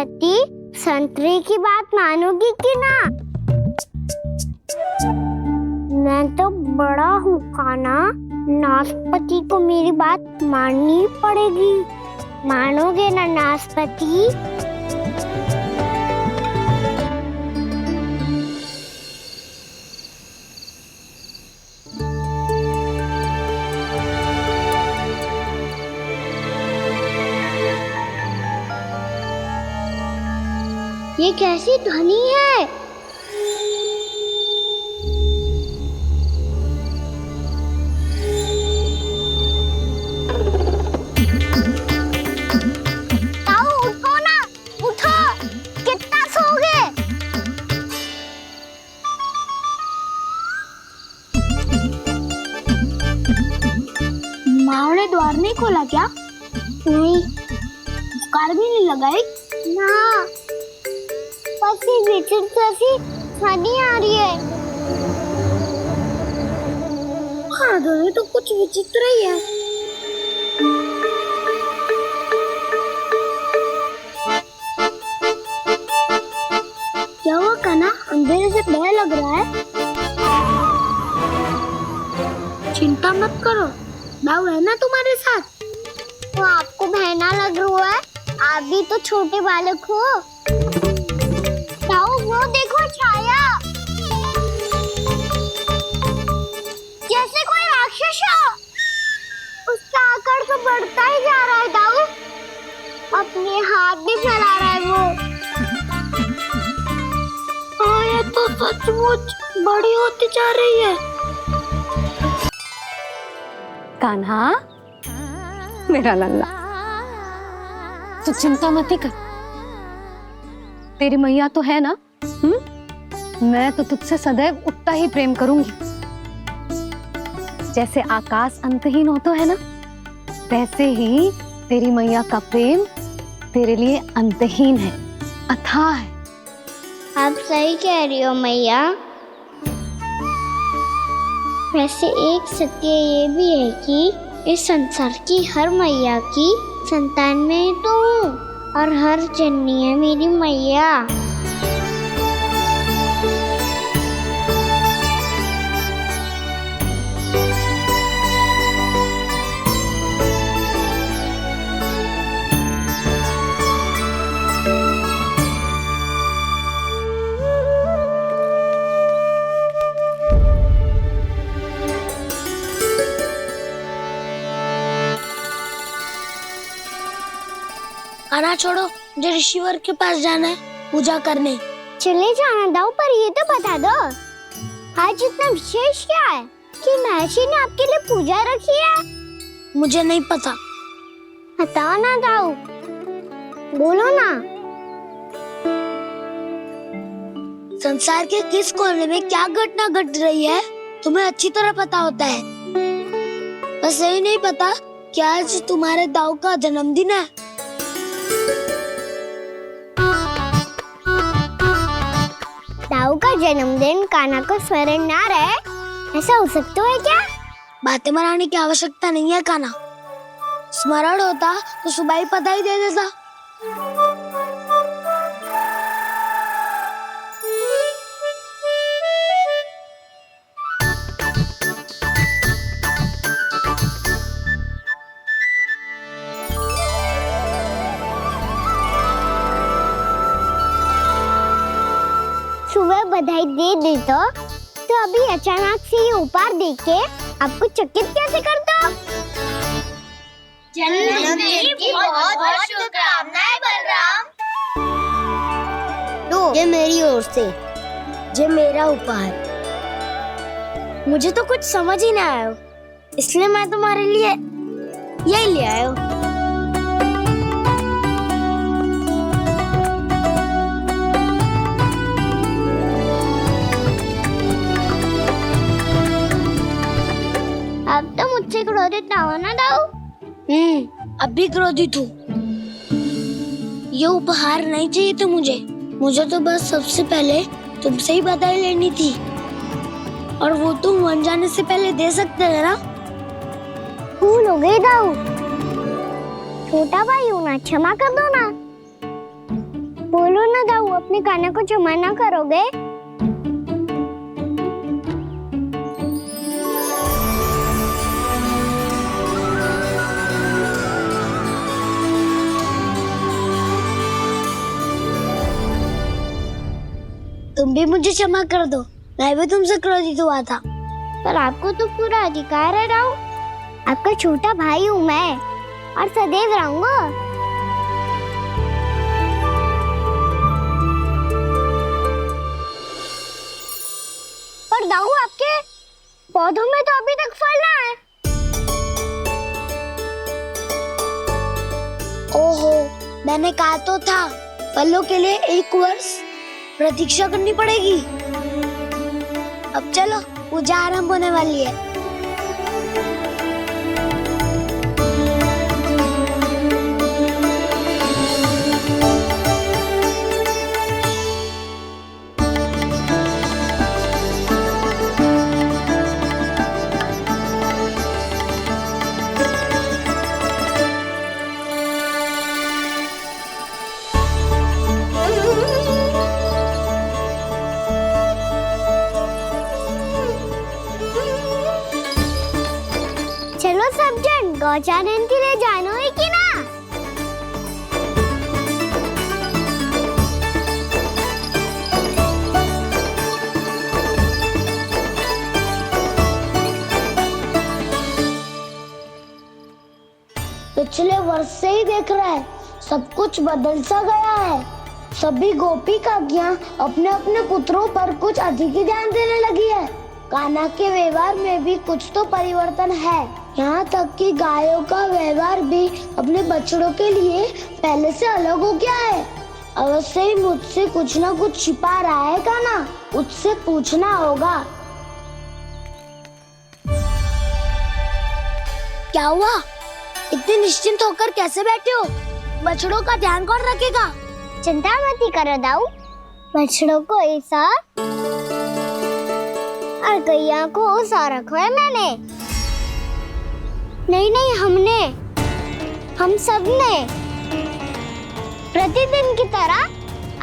नाशपाती संतरे की बात मानोगी कि ना? मैं तो बड़ा हूँ कान्हा, नाशपाती को मेरी बात माननी पड़ेगी। मानोगे ना नाशपाती? ये कैसी ध्वनि है? ताऊ उठो ना, उठो, कितना सोओगे? माँ ने द्वार नहीं खोला क्या? नहीं। कार भी नहीं लगाई? ना। जैसी ध्वनि आ रही है। हाँ, ध्वनि तो कुछ विचित्र ही है। क्या हुआ कान्हा, अंधेरे से डर लग रहा है? चिंता मत करो, दाऊ है ना तुम्हारे साथ। तो आपको बहना लग रहा है? आप भी तो छोटे बालक हो। ताऊ वो देखो छाया, जैसे कोई राक्षस हो। उसका आकार तो बढ़ता ही जा रहा है ताऊ, अपने हाथ भी फैला रहा है वो। हाँ, ये तो सचमुच बड़ी होती जा रही है। कान्हा मेरा लल्ला, तू चिंता मत कर, तेरी मैया तो है ना। मैं तो तुझसे सदैव उतना ही प्रेम करूंगी। जैसे आकाश अंतहीन होता है ना, वैसे ही तेरी मैया का प्रेम तेरे लिए अंतहीन है, अथाह है। आप सही कह रही हो मैया। वैसे एक सत्य ये भी है कि इस संसार की हर मैया की संतान में तो हूँ, और हर जननी है मेरी मैया। कान्हा छोड़ो, मुझे ऋषिवर के पास जाना है पूजा करने। चले जाना दाऊ, पर ये तो बता दो आज इतना विशेष क्या है कि महर्षि ने आपके लिए पूजा रखी है? मुझे नहीं पता। बताओ ना दाऊ, बोलो ना। संसार के किस कोने में क्या घटना घट रही है तुम्हें अच्छी तरह पता होता है। बस यही नहीं पता कि आज तुम्हारे दाऊ का जन्मदिन है। दाऊ का जन्मदिन कान्हा को स्मरण ना रहे, ऐसा हो सकता है क्या? बातें बनाने की आवश्यकता नहीं है कान्हा, स्मरण होता तो सुबह ही पता ही दे देता। सुबह बधाई दे देता तो अभी अचानक से ये उपहार देख के आपको चकित कैसे कर दो? जन्मदिन की बहुत-बहुत शुभकामनाएं बलराम। लो, ये मेरी ओर से, ये मेरा उपहार। मुझे तो कुछ समझ ही ना आया, इसलिए मैं तुम्हारे लिए यही ले आया हूँ। अब तो मुझसे क्रोधित ना हो ना दाऊ। अब भी क्रोधित हूँ। ये उपहार नहीं चाहिए थे मुझे तो बस सबसे पहले तुमसे ही बधाई लेनी थी, और वो तुम बन जाने से पहले दे सकते थे ना। भूल हो गई दाऊ, छोटा भाई हूँ ना, क्षमा कर दो ना। बोलो ना दाऊ, अपने कान्हा को क्षमा ना करोगे? तुम भी मुझे क्षमा कर दो, मैं भी तुमसे क्रोधित हुआ था। पर आपको तो पूरा अधिकार है दाऊ। आपका छोटा भाई हूँ मैं और सदैव रहूंगा। पर दाऊ, आपके पौधों में तो अभी तक फल ना है। ओहो, मैंने कहा तो था फलों के लिए 1 वर्ष प्रतीक्षा करनी पड़ेगी। अब चलो, पूजा आरंभ होने वाली है। चलो सब जन गौचारण के लिए जानो है कि ना? पिछले वर्ष से ही देख रहा है, सब कुछ बदल सा गया है। सभी गोपी काकियां अपने अपने पुत्रों पर कुछ अधिक ही ध्यान देने लगी है। कान्हा के व्यवहार में भी कुछ तो परिवर्तन है। यहाँ तक कि गायों का व्यवहार भी अपने बछड़ों के लिए पहले से अलग हो गया है। अवश्य ही मुझसे कुछ ना कुछ छिपा रहा है कान्हा, उससे पूछना होगा। क्या हुआ? इतने निश्चिंत होकर कैसे बैठे हो? बछड़ों का ध्यान कौन रखेगा? चिंता मत करो दाऊ, बछड़ों को ऐसा और गैया को उसा रखो है मैंने। नहीं, हम सब ने प्रतिदिन की तरह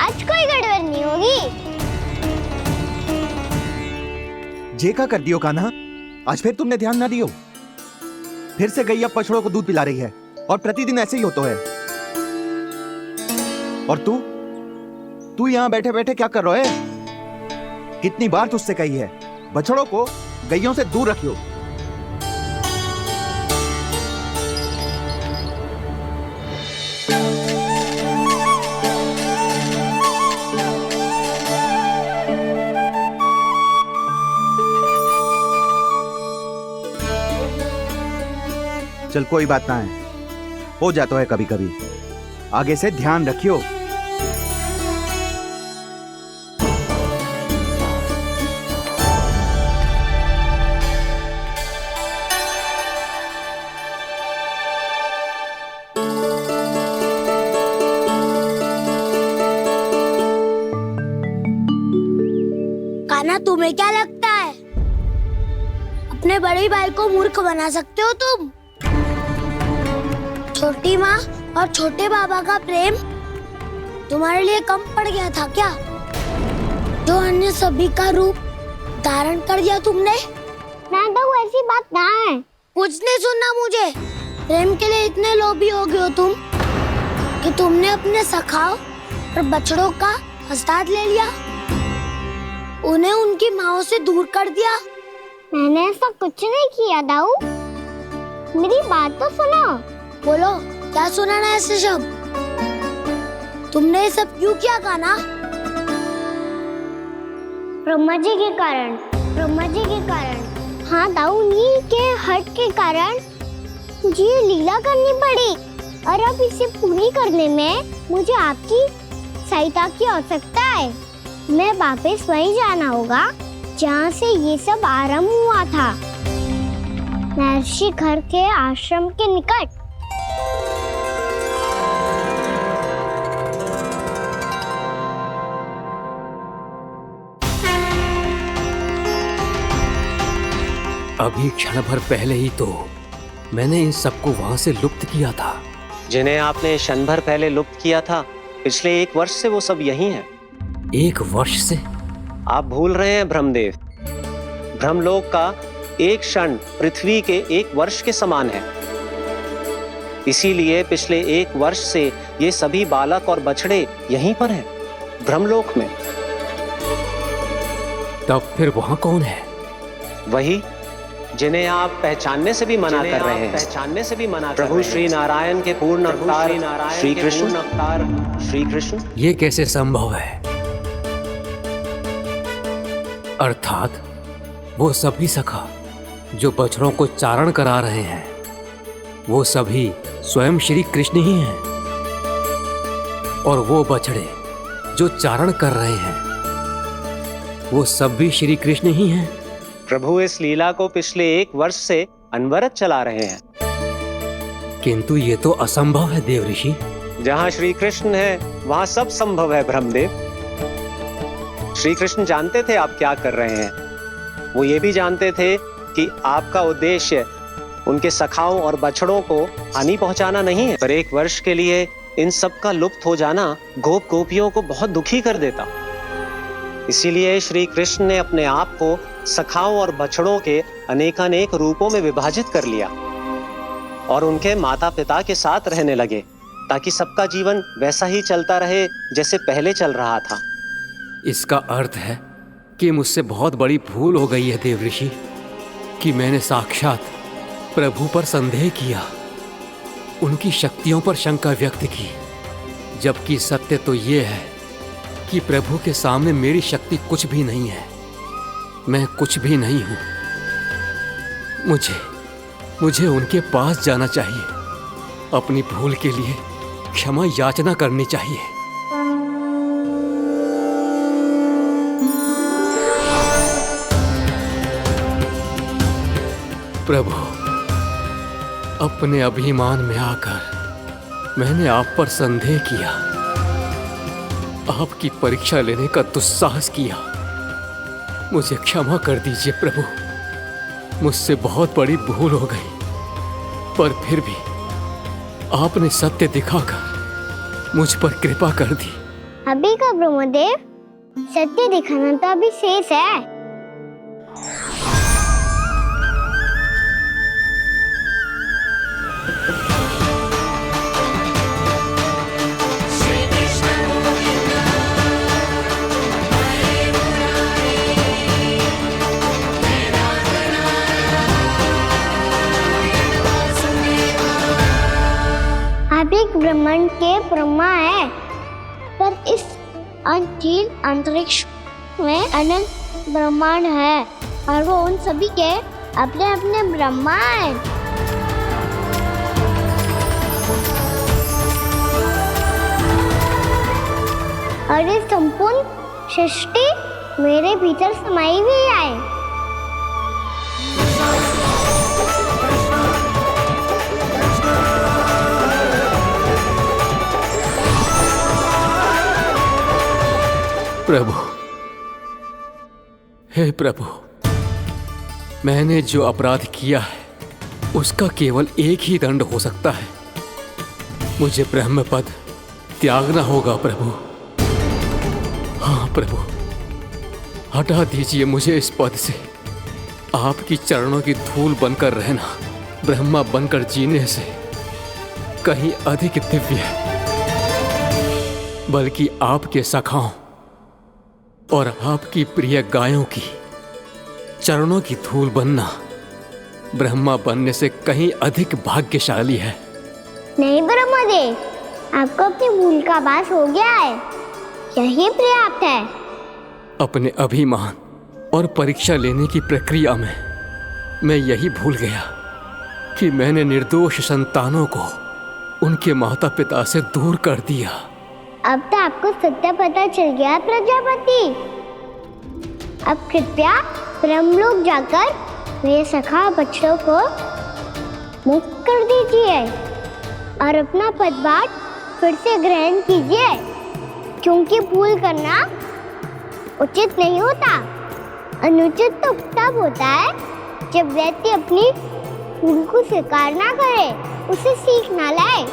आज कोई गड़बड़ नहीं होगी। जे का कर दियो कान्हा, आज फिर तुमने ध्यान ना दियो। फिर से गैया बछड़ों को दूध पिला रही है और प्रतिदिन ऐसे ही होता है। और तू यहाँ बैठे बैठे क्या कर रहा है? कितनी बार तुझसे कही है बछड़ों को गैयों से दूर रखियो। चल कोई बात ना है, हो जाता है कभी कभी। आगे से ध्यान रखियो। कान्हा, तुम्हें क्या लगता है अपने बड़े भाई को मूर्ख बना सकते हो तुम? छोटी माँ और छोटे बाबा का प्रेम तुम्हारे लिए कम पड़ गया था क्या? जो अन्य सभी का रूप धारण कर दिया तुमने? ना दाऊ, ऐसी बात ना है। कुछ नहीं सुनना मुझे। प्रेम के लिए इतने लोभी हो गए हो तुम कि तुमने अपने सखाओ और बछड़ों का हस्ताक्षर ले लिया, उन्हें उनकी माँओं से दूर कर दिया। मैंने ऐसा कुछ नहीं किया दाऊ, मेरी बात तो सुनो। बोलो, क्या सुनाना है ऐसे शब्द? तुमने ये सब क्यों किया कान्हा? ब्रह्मा जी के कारण। हाँ दाऊ, नील के हट के कारण मुझे ये लीला करनी पड़ी और अब इसे पूरी करने में मुझे आपकी सहायता की आवश्यकता है। मैं वापस वहीं जाना होगा जहाँ से ये सब आरंभ हुआ था, महर्षि घर के आश्रम के निकट। अभी क्षण भर पहले ही तो मैंने इन सबको वहां से लुप्त किया था। जिन्हें आपने क्षण भर पहले लुप्त किया था पिछले 1 वर्ष से वो सब यही हैं। 1 वर्ष से? आप भूल रहे हैं ब्रह्मदेव। ब्रह्मलोक का एक क्षण पृथ्वी के 1 वर्ष के समान है। इसीलिए पिछले 1 वर्ष से ये सभी बालक और बछड़े यहीं पर हैं, ब्रह्मलोक में। तब फिर वहां कौन है? वही जिन्हें आप पहचानने से भी मना कर रहे हैं। प्रभु श्री नारायण के पूर्ण अवतार श्री कृष्ण। ये कैसे संभव है? अर्थात वो सभी सखा जो बछड़ों को चारण करा रहे हैं, वो सभी स्वयं श्री कृष्ण ही हैं। और वो बछड़े जो चारण कर रहे हैं, वो सब भी श्री कृष्ण ही हैं। प्रभु इस लीला को पिछले 1 वर्ष से अनवरत चला रहे हैं। किंतु ये तो असंभव है देव ऋषि। जहाँ श्री कृष्ण है वहाँ सब संभव है ब्रह्मदेव। श्री कृष्ण जानते थे आप क्या कर रहे हैं। वो ये भी जानते थे कि आपका उद्देश्य उनके सखाओं और बछड़ों को हानि पहुंचाना नहीं है, पर 1 वर्ष के लिए इन सब का लुप्त हो जाना गोप गोपियों को बहुत दुखी कर देता। इसीलिए श्री कृष्ण ने अपने आप को सखाओं और बछड़ों के अनेकानेक रूपों में विभाजित कर लिया और उनके माता पिता के साथ रहने लगे, ताकि सबका जीवन वैसा ही चलता रहे जैसे पहले चल रहा था। इसका अर्थ है कि मुझसे बहुत बड़ी भूल हो गई है देव ऋषि, कि मैंने साक्षात प्रभु पर संदेह किया, उनकी शक्तियों पर शंका व्यक्त की, जबकि सत्य तो ये है कि प्रभु के सामने मेरी शक्ति कुछ भी नहीं है। मैं कुछ भी नहीं हूं। मुझे उनके पास जाना चाहिए, अपनी भूल के लिए क्षमा याचना करनी चाहिए। प्रभु, अपने अभिमान में आकर मैंने आप पर संदेह किया, आपकी परीक्षा लेने का दुस्साहस किया। मुझे क्षमा कर दीजिए प्रभु, मुझसे बहुत बड़ी भूल हो गई, पर फिर भी आपने सत्य दिखाकर मुझ पर कृपा कर दी। अभी का ब्रह्मदेव, सत्य दिखाना तो अभी शेष है। ब्रह्मांड के ब्रह्मा है, पर इस अनंत अंतरिक्ष में अनंत ब्रह्मांड है और वो उन सभी के अपने अपने ब्रह्मा हैं। और ये संपूर्ण सृष्टि मेरे भीतर समाई हुई है। प्रभु, हे प्रभु, मैंने जो अपराध किया है उसका केवल एक ही दंड हो सकता है। मुझे ब्रह्म पद त्यागना होगा प्रभु। हाँ प्रभु, हटा दीजिए मुझे इस पद से। आपकी चरणों की धूल बनकर रहना ब्रह्मा बनकर जीने से कहीं अधिक दिव्य है। बल्कि आपके सखाओं और आपकी प्रिय गायों की चरणों की धूल बनना ब्रह्मा बनने से कहीं अधिक भाग्यशाली है। नहीं ब्रह्मदेव, आपको अपनी भूल का आभास हो गया है, यही पर्याप्त है। अपने अभिमान और परीक्षा लेने की प्रक्रिया में मैं यही भूल गया कि मैंने निर्दोष संतानों को उनके माता पिता से दूर कर दिया। अब तो आपको सत्य पता चल गया प्रजापति। अब कृपया ब्रह्मलोक जाकर मेरे सखा बच्चों को मुक्त कर दीजिए और अपना पदभार फिर से ग्रहण कीजिए, क्योंकि भूल करना उचित नहीं होता। अनुचित तो तब होता है जब व्यक्ति अपनी भूल को स्वीकार ना करे, उसे सीख ना लाए।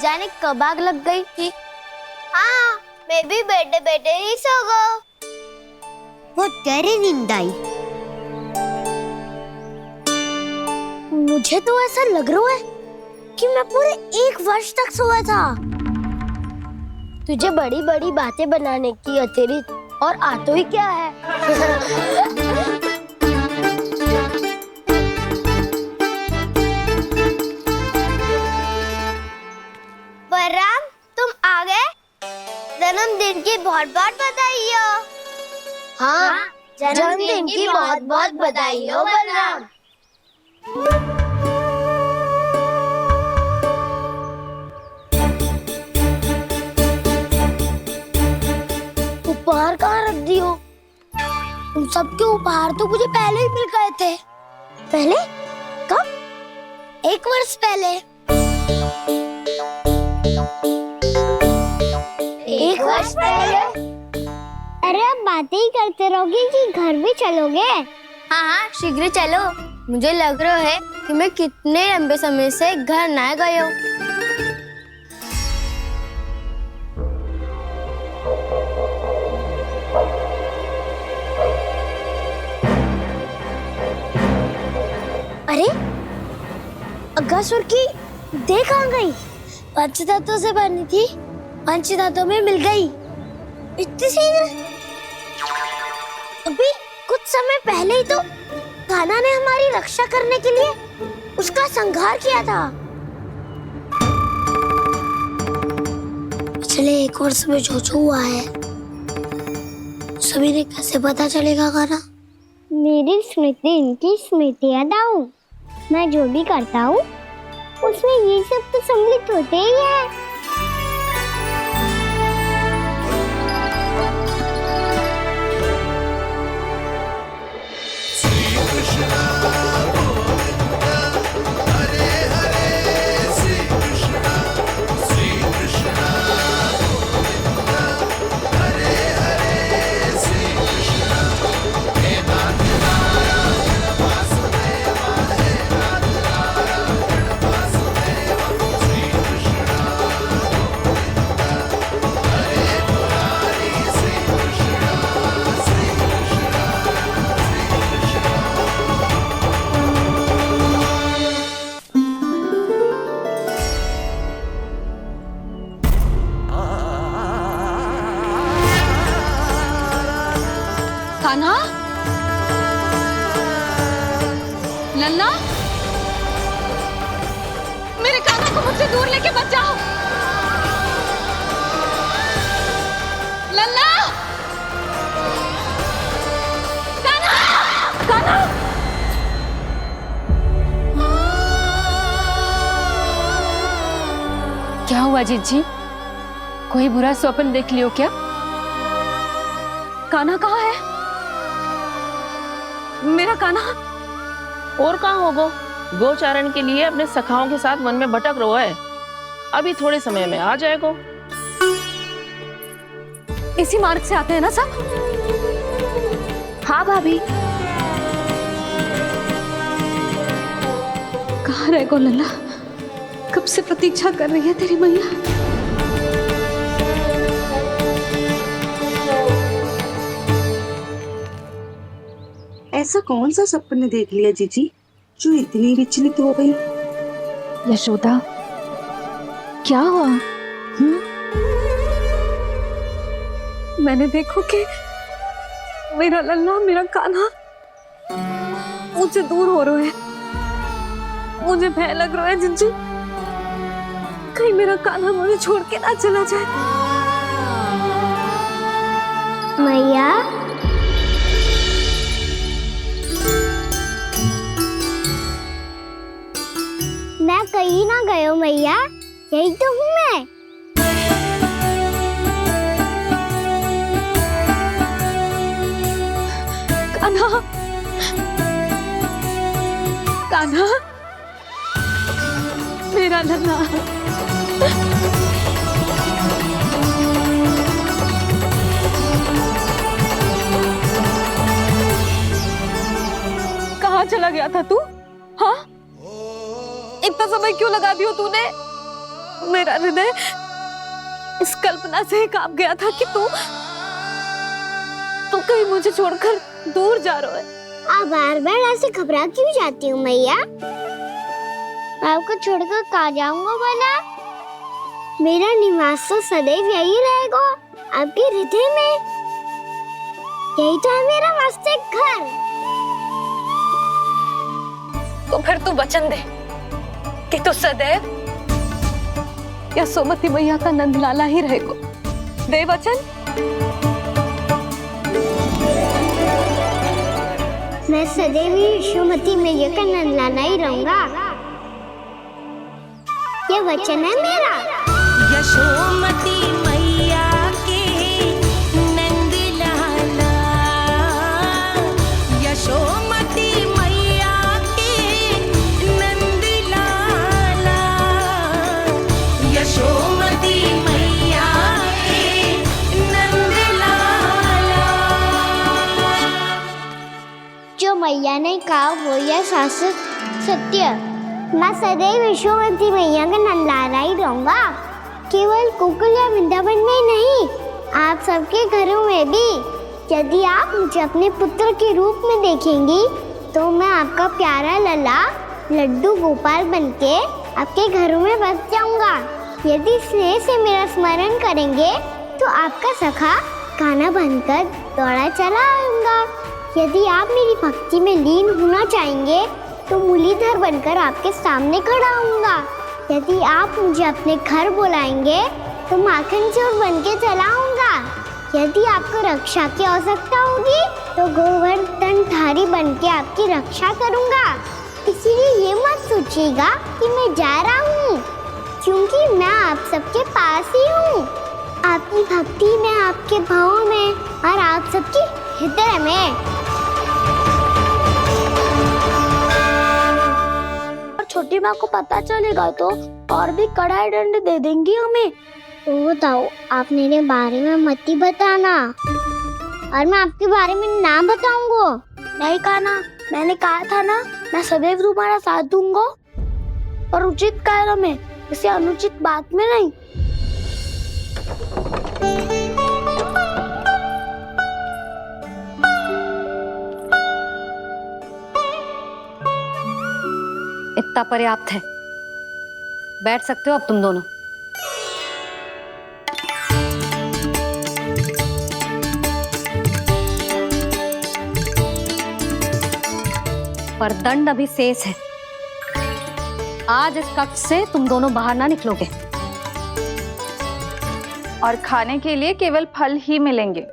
जाने कब आग लग गई थी। हाँ, मैं भी बैठे बैठे ही सो गया। बहुत गहरी नींद आई। मुझे तो ऐसा लग रहा है कि मैं पूरे 1 वर्ष तक सोया था। तुझे बड़ी बड़ी बातें बनाने की अतिरिक्त और आता ही क्या है? बलराम, तुम आ गए? जन्मदिन की बहुत बहुत बधाई हो। हाँ, जन्मदिन की बहुत बहुत बधाई हो बलराम। उपहार कहाँ रख दियो? तुम सबके उपहार तो मुझे पहले ही मिल गए थे। पहले? कब? 1 वर्ष पहले। 1 वर्ष पहले? अरे अब बातें ही करते रहोगे कि घर भी चलोगे? हाँ, शीघ्र चलो। मुझे लग रहा है कि मैं कितने लंबे समय से घर ना गया हूँ। अरे, अगासुर की देह कहाँ गई? पंचतत्वों से बनी थी, पंचतत्वों में मिल गई। इतनी शीघ्र? अभी कुछ समय पहले ही तो कान्हा ने हमारी रक्षा करने के लिए उसका संहार किया था। पिछले 1 वर्ष में जो जो हुआ है सभी ने कैसे पता चलेगा कान्हा? मेरी स्मृति इनकी स्मृति अदाऊं। मैं जो भी करता हूँ उसमें ये सब तो सम्मिलित होते ही है। कान्हा, लल्ला, मेरे कान्हा को मुझसे दूर लेके मत जाओ। लल्ला, कान्हा, कान्हा। क्या हुआ जीजी? कोई बुरा स्वप्न देख लियो क्या? कान्हा कहाँ है? मेरा कान्हा? और कहाँ होगो? गोचारण के लिए अपने सखाओं के साथ वन में भटक रहा है। अभी थोड़े समय में आ जाएगा। इसी मार्ग से आते हैं ना सब? हाँ भाभी। कहाँ रह गो लल्ला? कब से प्रतीक्षा कर रही है तेरी मैया। ऐसा कौन सा सपने देख लिया जीजी जो इतनी विचलित हो गई? यशोदा, क्या हुआ? मैंने देखो कि मेरा लल्ला, मेरा कान्हा मुझसे दूर हो रहे हैं। मुझे भय लग रहा है जीजी, कहीं मेरा कान्हा मुझे छोड़ के ना चला जाए। मैया, मैं कहीं ना गयो मैया, यही तो हूँ मैं। कान्हा, कान्हा, मेरा लल्ला। कहाँ चला गया था तू? हाँ, इतना समय क्यों लगा दियो तूने? मेरा हृदय इस कल्पना से ही कांप गया था कि तू कहीं मुझे छोड़कर दूर जा रहा है। आप बार बार ऐसे घबरा क्यों जाती हूँ मैया? आपको छोड़कर कहाँ जाऊंगा भला? मेरा निवास तो सदैव यही रहेगा, आपके हृदय में। यही तो है मेरा वास्तविक घर। तो फिर तू वचन दे कि तू सदैव यशोमती मैया का नंदलाला ही रहेगा। दे वचन। मैं सदैव यशोमती मैया का नंदलाला ही रहूंगा। ये वचन है मेरा। यशोमती मैया के नंद लाला, यशोमती मैया के नंद लाला, यशोमती मैया के नंद लाला। जो मैया ने कहा वो यह शाश्वत सत्य। मैं सदैव यशोमती मैया का नंदलाला ही रहूंगा। केवल गोकुल या वृंदावन में नहीं, आप सबके घरों में भी। यदि आप मुझे अपने पुत्र के रूप में देखेंगी तो मैं आपका प्यारा लला लड्डू गोपाल बनके आपके घरों में बस जाऊंगा। यदि स्नेह से मेरा स्मरण करेंगे तो आपका सखा गाना बनकर दौड़ा चला आऊंगा। यदि आप मेरी भक्ति में लीन होना चाहेंगे तो मुरलीधर बनकर आपके सामने खड़ा होऊंगा। यदि आप मुझे अपने घर बुलाएंगे तो माखन चोर बनके चला आऊंगा। यदि आपको रक्षा की आवश्यकता होगी तो गोवर्धनधारी बनके आपकी रक्षा करूंगा। इसीलिए ये मत सोचिएगा कि मैं जा रहा हूँ, क्योंकि मैं आप सबके पास ही हूँ। आपकी भक्ति में, आपके भावों में और आप सबके हृदय में। छोटी माँ को पता चलेगा तो और भी कड़ा दंड दे देंगी हमें। तो बताओ, आप मेरे बारे में मत ही बताना और मैं आपके बारे में ना बताऊंगा। नहीं कहा ना, मैंने कहा था ना, मैं सदैव तुम्हारा साथ दूंगा और उचित कार्य में, इसे अनुचित बात में नहीं। इतना पर्याप्त है। बैठ सकते हो अब तुम दोनों। पर दंड अभी शेष है। आज इस कक्ष से तुम दोनों बाहर ना निकलोगे और खाने के लिए केवल फल ही मिलेंगे।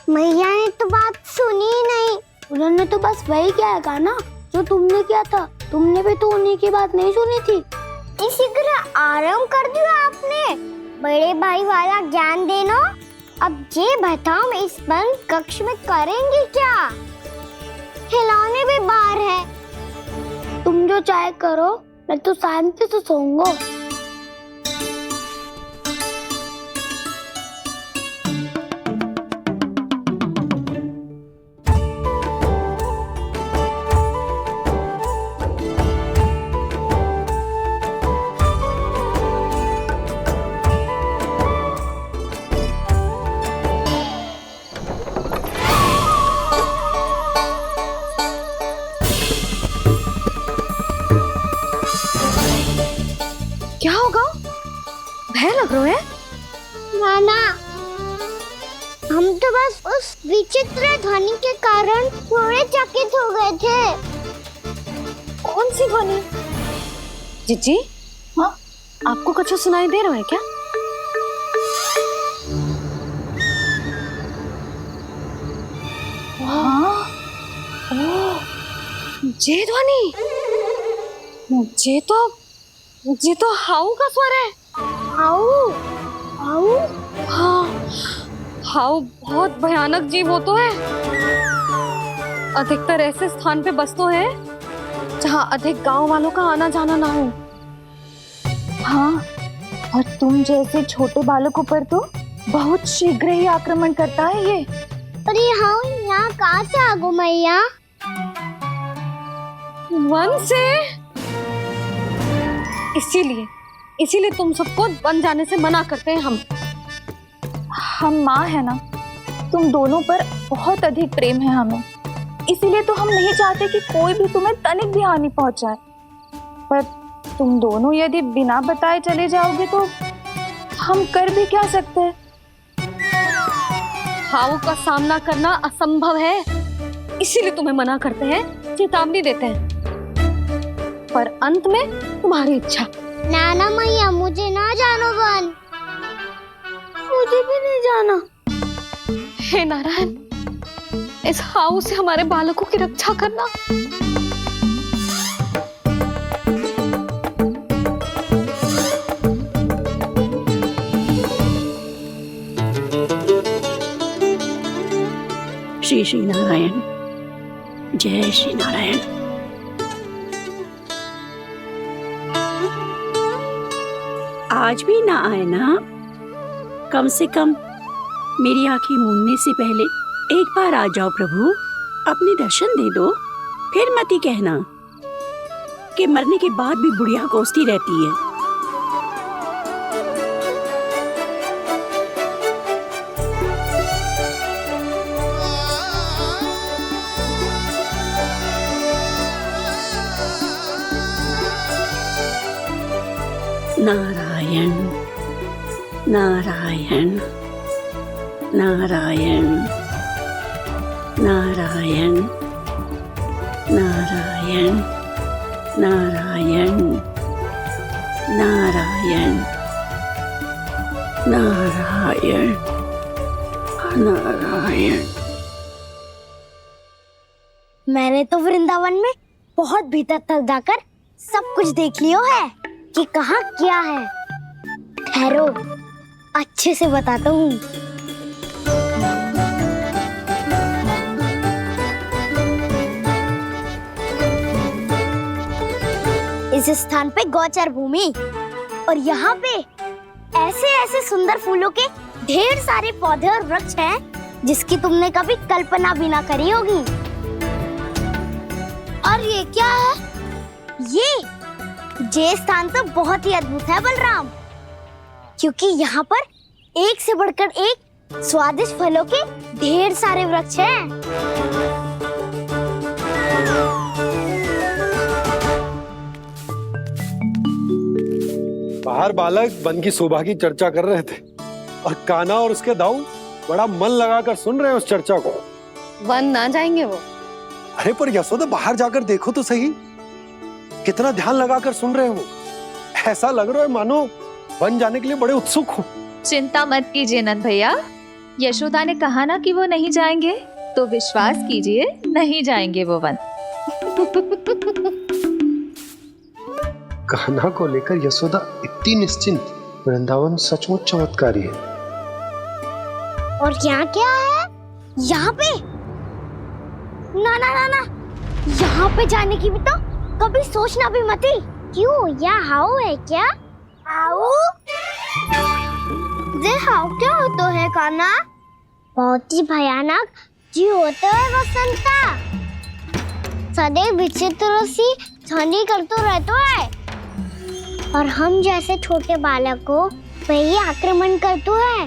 मैया ने तो बात सुनी ही नहीं। उन्होंने तो बस वही कहा ना जो तुमने किया था। तुमने भी तो उन्हीं की बात नहीं सुनी थी। इसी तरह आराम कर दिया आपने। बड़े भाई वाला ज्ञान देना। अब ये बताओ, मैं इस बंद कक्ष में करेंगे क्या? खिलौने भी बाहर है। तुम जो चाहे करो, मैं तो शांति से सोऊंगा। क्या होगा? भय लग रहा है? नाना, हम तो बस उस विचित्र ध्वनि के कारण थोड़े चकित हो गए थे। कौन सी ध्वनि? जीजी, हाँ, आपको कुछ सुनाई दे रहा है क्या? हाँ, ओह, ये ध्वनि, ये तो हाउ का स्वर है। हाउ? हाउ? हाँ, हाउ बहुत भयानक जीव हो तो है। अधिकतर ऐसे स्थान पे बसते हैं जहाँ अधिक गांव वालों का आना जाना ना हो। हाँ, और तुम जैसे छोटे बालकों पर तो बहुत शीघ्र ही आक्रमण करता है ये। पर यहाँ कहाँ से आ गो मैया? वन से। इसीलिए तुम सबको वन जाने से मना करते हैं हम माँ है ना, तुम दोनों पर बहुत अधिक प्रेम है हमें, इसीलिए तो हम नहीं चाहते कि कोई भी तुम्हें तनिक भी हानि पहुंचाए। पर तुम दोनों यदि बिना बताए चले जाओगे तो हम कर भी क्या सकते हैं? हाउ का सामना करना असंभव है, इसीलिए तुम्हें मना करते हैं, चेतावनी देते हैं। पर अंत में तुम्हारी इच्छा। नाना मैया मुझे ना जानो वन। मुझे भी नहीं जाना। हे नारायण, इस हाउ से हमारे बालकों की रक्षा करना। श्री श्री नारायण, जय श्री नारायण। आज भी ना आए ना? कम से कम मेरी आंखें मूंदने से पहले एक बार आ जाओ प्रभु, अपने दर्शन दे दो। फिर मत ही कहना कि मरने के बाद भी बुढ़िया कोसती रहती है। नारायण नारायण नारायण नारायण नारायण नारायण नारायण नारायण नारायण। मैंने तो वृंदावन में बहुत भीतर तक जाकर सब कुछ देख लियो है कि कहाँ क्या है। ठहरो, अच्छे से बताता हूँ। इस स्थान पे गोचर भूमि और यहाँ पे ऐसे ऐसे सुंदर फूलों के ढेर सारे पौधे और वृक्ष हैं जिसकी तुमने कभी कल्पना भी ना करी होगी। और ये क्या है? ये स्थान तो बहुत ही अद्भुत है बलराम, क्योंकि यहाँ पर एक से बढ़कर एक स्वादिष्ट फलों के ढेर सारे वृक्ष हैं। बाहर बालक वन की शोभा की चर्चा कर रहे थे और कान्हा और उसके दाऊ बड़ा मन लगाकर सुन रहे हैं उस चर्चा को। वन ना जाएंगे वो। अरे पर यशोदा, बाहर जाकर देखो तो सही, कितना ध्यान लगाकर सुन रहे हो। ऐसा लग रहा है मानो वन जाने के लिए बड़े उत्सुक हो। चिंता मत कीजिए नंद भैया, यशोदा ने कहा ना कि वो नहीं जाएंगे, तो विश्वास कीजिए नहीं जाएंगे वो वन। कान्हा को लेकर यशोदा इतनी निश्चिंत, वृंदावन सचमुच चमत्कारी है। और यहाँ क्या है? यहाँ पे ना ना ना ना, यहाँ पे जाने की भी तो कभी सोचना भी मत ही। क्यों, यहाँ हाउ है क्या? हाउ? ये हाउ क्या होता है कान्हा? बहुत ही भयानक जी होता है वसंता। सदैव विचित्र सी ध्वनि करते रहता है और हम जैसे छोटे बालक को वही आक्रमण करते है।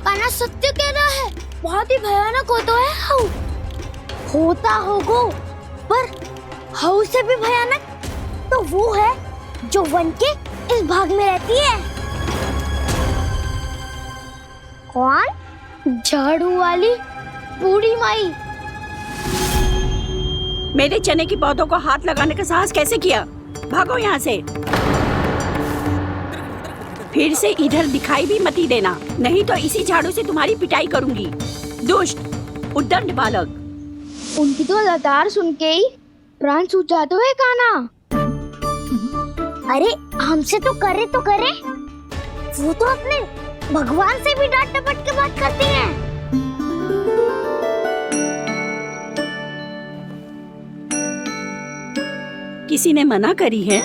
कान्हा सत्य कह रहा है, बहुत ही भयानक होता है हाउ। होता होगा, पर हाउ से भी भयानक तो वो है जो वन के इस भाग में रहती है। कौन? झाड़ू वाली बूढ़ी माई। मेरे चने की पौधों को हाथ लगाने का साहस कैसे किया? भागो यहाँ से। फिर से इधर दिखाई भी मत ही देना, नहीं तो इसी झाड़ू से तुम्हारी पिटाई करूंगी। दुष्ट उद्दंड बालक। उनकी तो लतार सुन के ही प्राण सूझ जाते हुए कान्हा। अरे हमसे तो करे, वो तो अपने भगवान से भी डांट डपट के बात करती हैं। किसी ने मना करी है?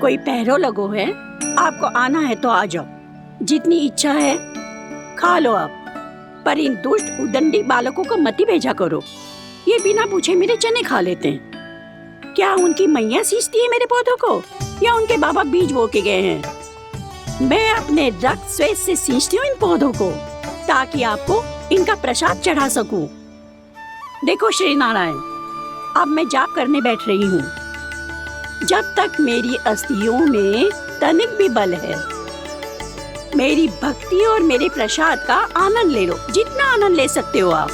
कोई पहरो लगो है? आपको आना है तो आ जाओ, जितनी इच्छा है खा लो आप, पर इन दुष्ट उदंडी बालकों को मत ही भेजा करो। ये बिना पूछे मेरे चने खा लेते हैं। क्या उनकी मैया सींचती है मेरे पौधों को, या उनके बाबा बीज बो के गए हैं? मैं अपने रक्त स्वेद से सींचती हूँ इन पौधों को, ताकि आपको इनका प्रसाद चढ़ा सकूं। देखो श्री नारायण, अब मैं जाप करने बैठ रही हूँ। जब तक मेरी अस्थियों में तनिक भी बल है, मेरी भक्ति और मेरे प्रसाद का आनंद ले लो, जितना आनंद ले सकते हो आप।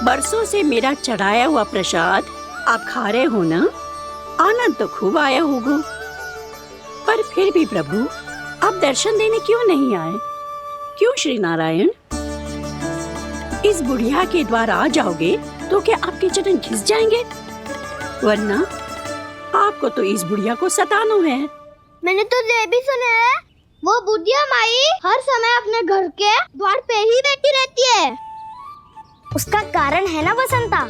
बरसों से मेरा चढ़ाया हुआ प्रसाद आप खा रहे हो ना, आनंद तो खूब आया होगा। पर फिर भी प्रभु आप दर्शन देने क्यों नहीं आए? क्यों श्री नारायण? इस बुढ़िया के द्वार आ जाओगे तो क्या आपके चरण घिस जाएंगे? वरना आपको तो इस बुढ़िया को सताना है। मैंने तो ये भी सुना है, वो बुढ़िया माई हर समय अपने घर के द्वार पे ही बैठी रहती है। उसका कारण है ना बसंता,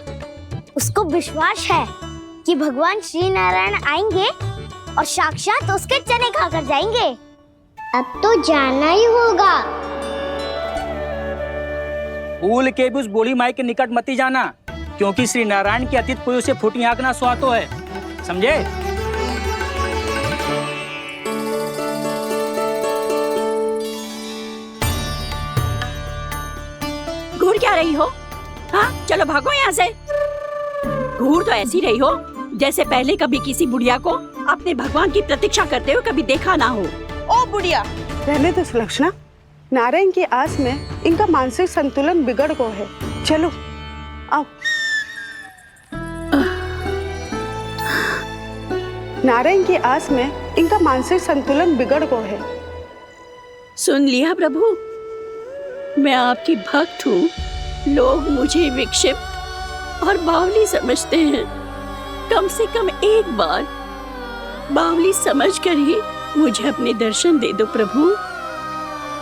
उसको विश्वास है कि भगवान श्री नारायण आएंगे और साक्षात उसके चने खाकर जाएंगे। अब तो जाना ही होगा। भूल के भी उस बूढ़ी माई के निकट मत जाना, क्योंकि श्री नारायण की अतीत पुरुष से फूटी आंख ना सुहातो है, समझे? घूर क्या रही हो? हाँ, चलो भागो यहाँ से। घूर तो ऐसी रही हो जैसे पहले कभी किसी बुढ़िया को अपने भगवान की प्रतीक्षा करते हुए कभी देखा ना हो। ओ बुढ़िया, रहने दो सुलक्षणा। नारायण की आस में इनका मानसिक संतुलन बिगड़ गया है। चलो आओ। नारायण की आस में इनका मानसिक संतुलन बिगड़ गया है। सुन लिया प्रभु, मैं आपकी भक्त हूँ। लोग मुझे विक्षिप्त और बावली समझते हैं। कम से कम एक बार बावली समझकर ही मुझे अपने दर्शन दे दो प्रभु।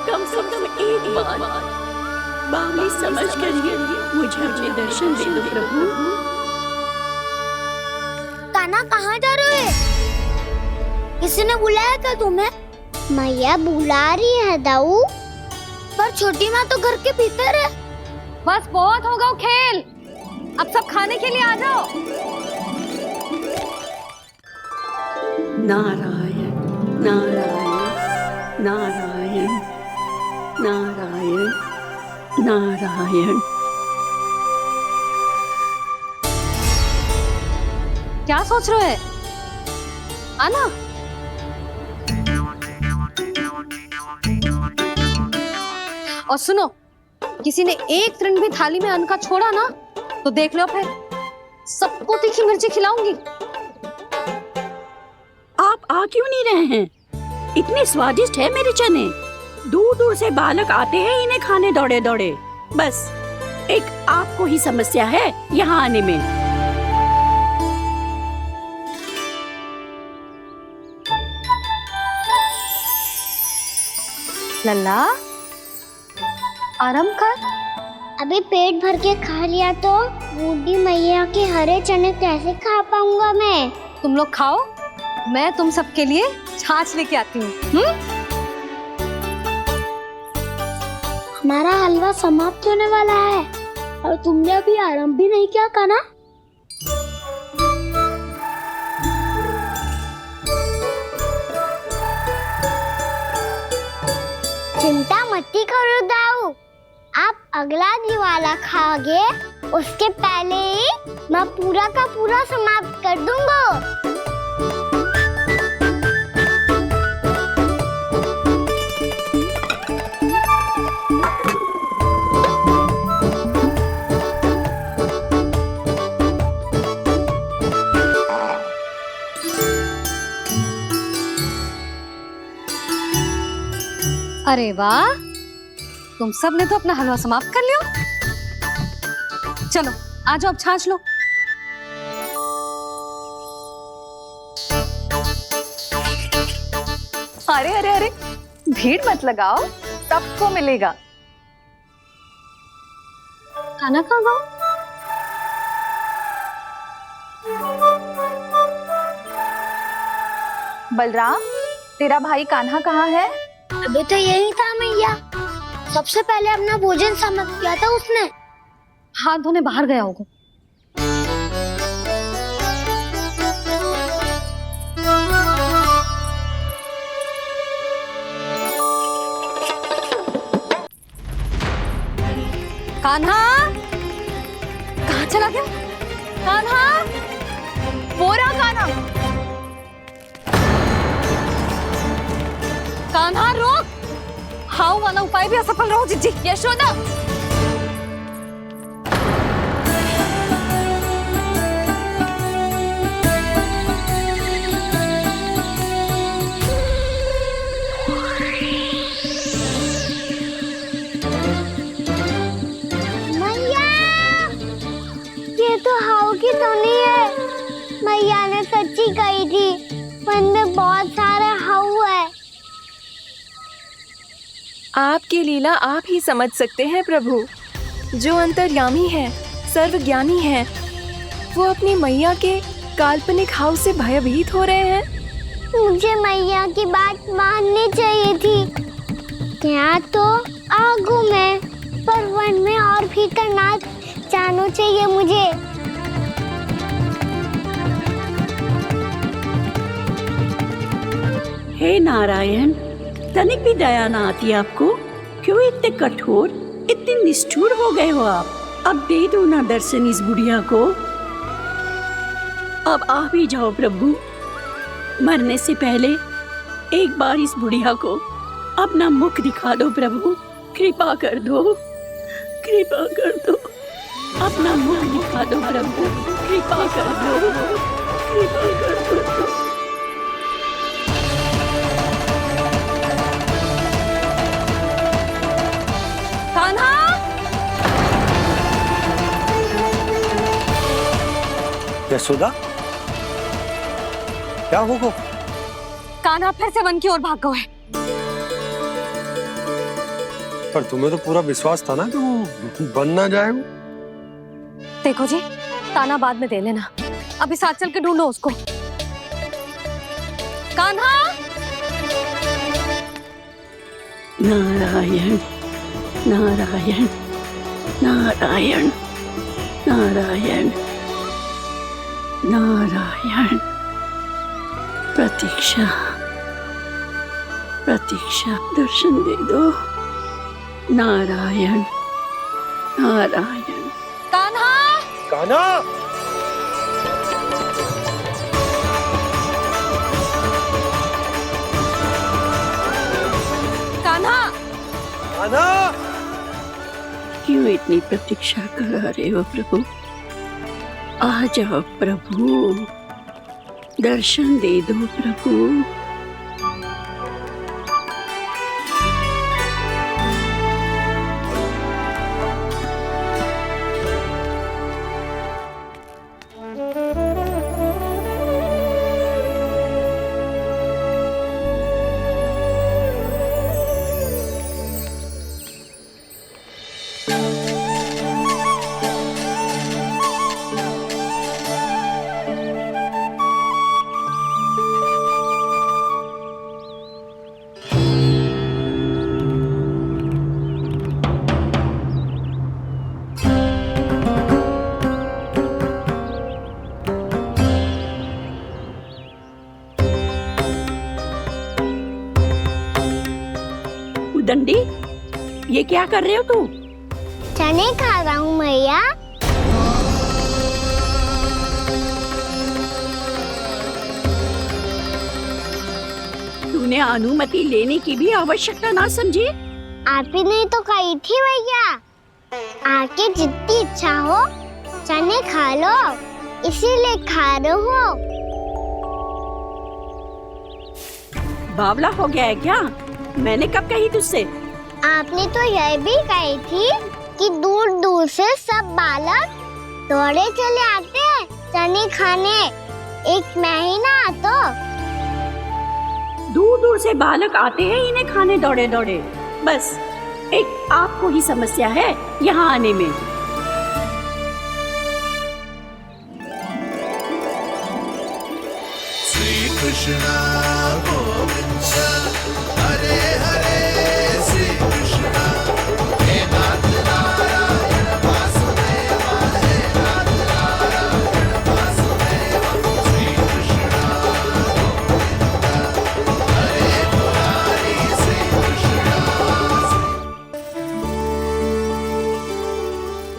कम से कम एक बार बावली समझकर ही मुझे अपने दर्शन दे दो प्रभु। कान्हा कहाँ जा रहे हो? किसी ने बुलाया क्या तुम्हें? मैया बुला रही है दाऊ, पर छोटी माँ तो घर के भीतर है। बस बहुत होगा वो खेल, अब सब खाने के लिए आ जाओ। नारायण नारायण नारायण नारायण नारायण। क्या सोच रहे हैं? आना। और सुनो, किसी ने एक तृण भी थाली में अन्न का छोड़ा ना, तो देख लो फिर सबको तीखी मिर्ची खिलाऊंगी। आप आ क्यों नहीं रहे हैं? इतने स्वादिष्ट है मेरे चने। दूर दूर से बालक आते हैं इन्हें खाने दौड़े दौड़े। बस एक आपको ही समस्या है यहाँ आने में। लल्ला, आराम कर। अभी पेट भर के खा लिया तो बूढ़ी मैया के हरे चने कैसे खा पाऊंगा मैं? तुम लोग खाओ, मैं तुम सबके लिए छाछ लेके आती हूँ। हमारा हलवा समाप्त होने वाला है और तुमने अभी आराम भी नहीं किया कान्हा। चिंता मत करो दाऊ, आप अगला दिवाला खाओगे उसके पहले ही मैं पूरा का पूरा समाप्त कर दूंगा। अरे वाह, तुम सब ने तो अपना हलवा समाप्त कर लिया। चलो आ जाओ, अब छाछ लो। अरे अरे अरे, भीड़ मत लगाओ, सबको मिलेगा। खाना खा जाओ। बलराम, तेरा भाई कान्हा कहाँ है? अभी तो यही था मैया, सबसे पहले अपना भोजन समाप्त किया था उसने। हाथ धोने बाहर गया होगा। कान्हा कहाँ चला गया? कान्हा, वो रहा कान्हा। कान्हा रोक! हाउ वाला उपाय भी असफल रहो जिज्जी। यशोदा, की तो नहीं है। मैया ने सच्ची कही थी, मन में बहुत सारे हाउ है। आपकी लीला आप ही समझ सकते हैं प्रभु। जो अंतर्यामी है, सर्वज्ञानी है, वो अपनी मैया के काल्पनिक हाव से भयभीत हो रहे हैं। मुझे मैया की बात माननी चाहिए थी। यहाँ तो आगू में, पर वन में और भीतर ना जाना चाहिए मुझे। हे नारायण, तनिक भी दया ना आती आपको? क्यों इतने कठोर, इतने निष्ठुर हो गए हो आप? अब दे दो ना दर्शन इस बुढ़िया को। अब आ भी जाओ प्रभु। मरने से पहले एक बार इस बुढ़िया को अपना मुख दिखा दो प्रभु। कृपा कर दो, कृपा कर दो। अपना मुख दिखा दो प्रभु, कृपा कर दो, कृपा कर दो। यशोदा, क्या होगा? कान्हा फिर से वन की ओर भाग गए। पर तुम्हें तो पूरा विश्वास था ना कि वो बन ना जाए। देखो जी, ताना बाद में दे लेना, अभी साथ चल के ढूंढो उसको। कान्हा! नारायण नारायण नारायण नारायण नारायण। प्रतीक्षा प्रतीक्षा, दर्शन दे दो। नारायण नारायण। कान्हा! कान्हा! कान्हा! कान्हा! क्यों इतनी प्रतीक्षा करा रहे हो प्रभु? आ जाओ प्रभु, दर्शन दे दो प्रभु। दंडी, ये क्या कर रहे हो तू? चने खा रहा हूँ मैया। तूने अनुमति लेने की भी आवश्यकता ना समझी? आप ही नहीं तो कही थी मैया, आके जितनी इच्छा हो चने खा लो, इसीलिए खा रहे हो। बावला हो गया है क्या? मैंने कब कही तुझसे? आपने तो यह भी कही थी कि दूर दूर से सब बालक दौड़े चले आते हैं चने खाने, एक महीना तो दूर दूर से बालक आते हैं इन्हें खाने दौड़े दौड़े। बस एक आपको ही समस्या है यहाँ आने में। श्री कृष्ण गोविंद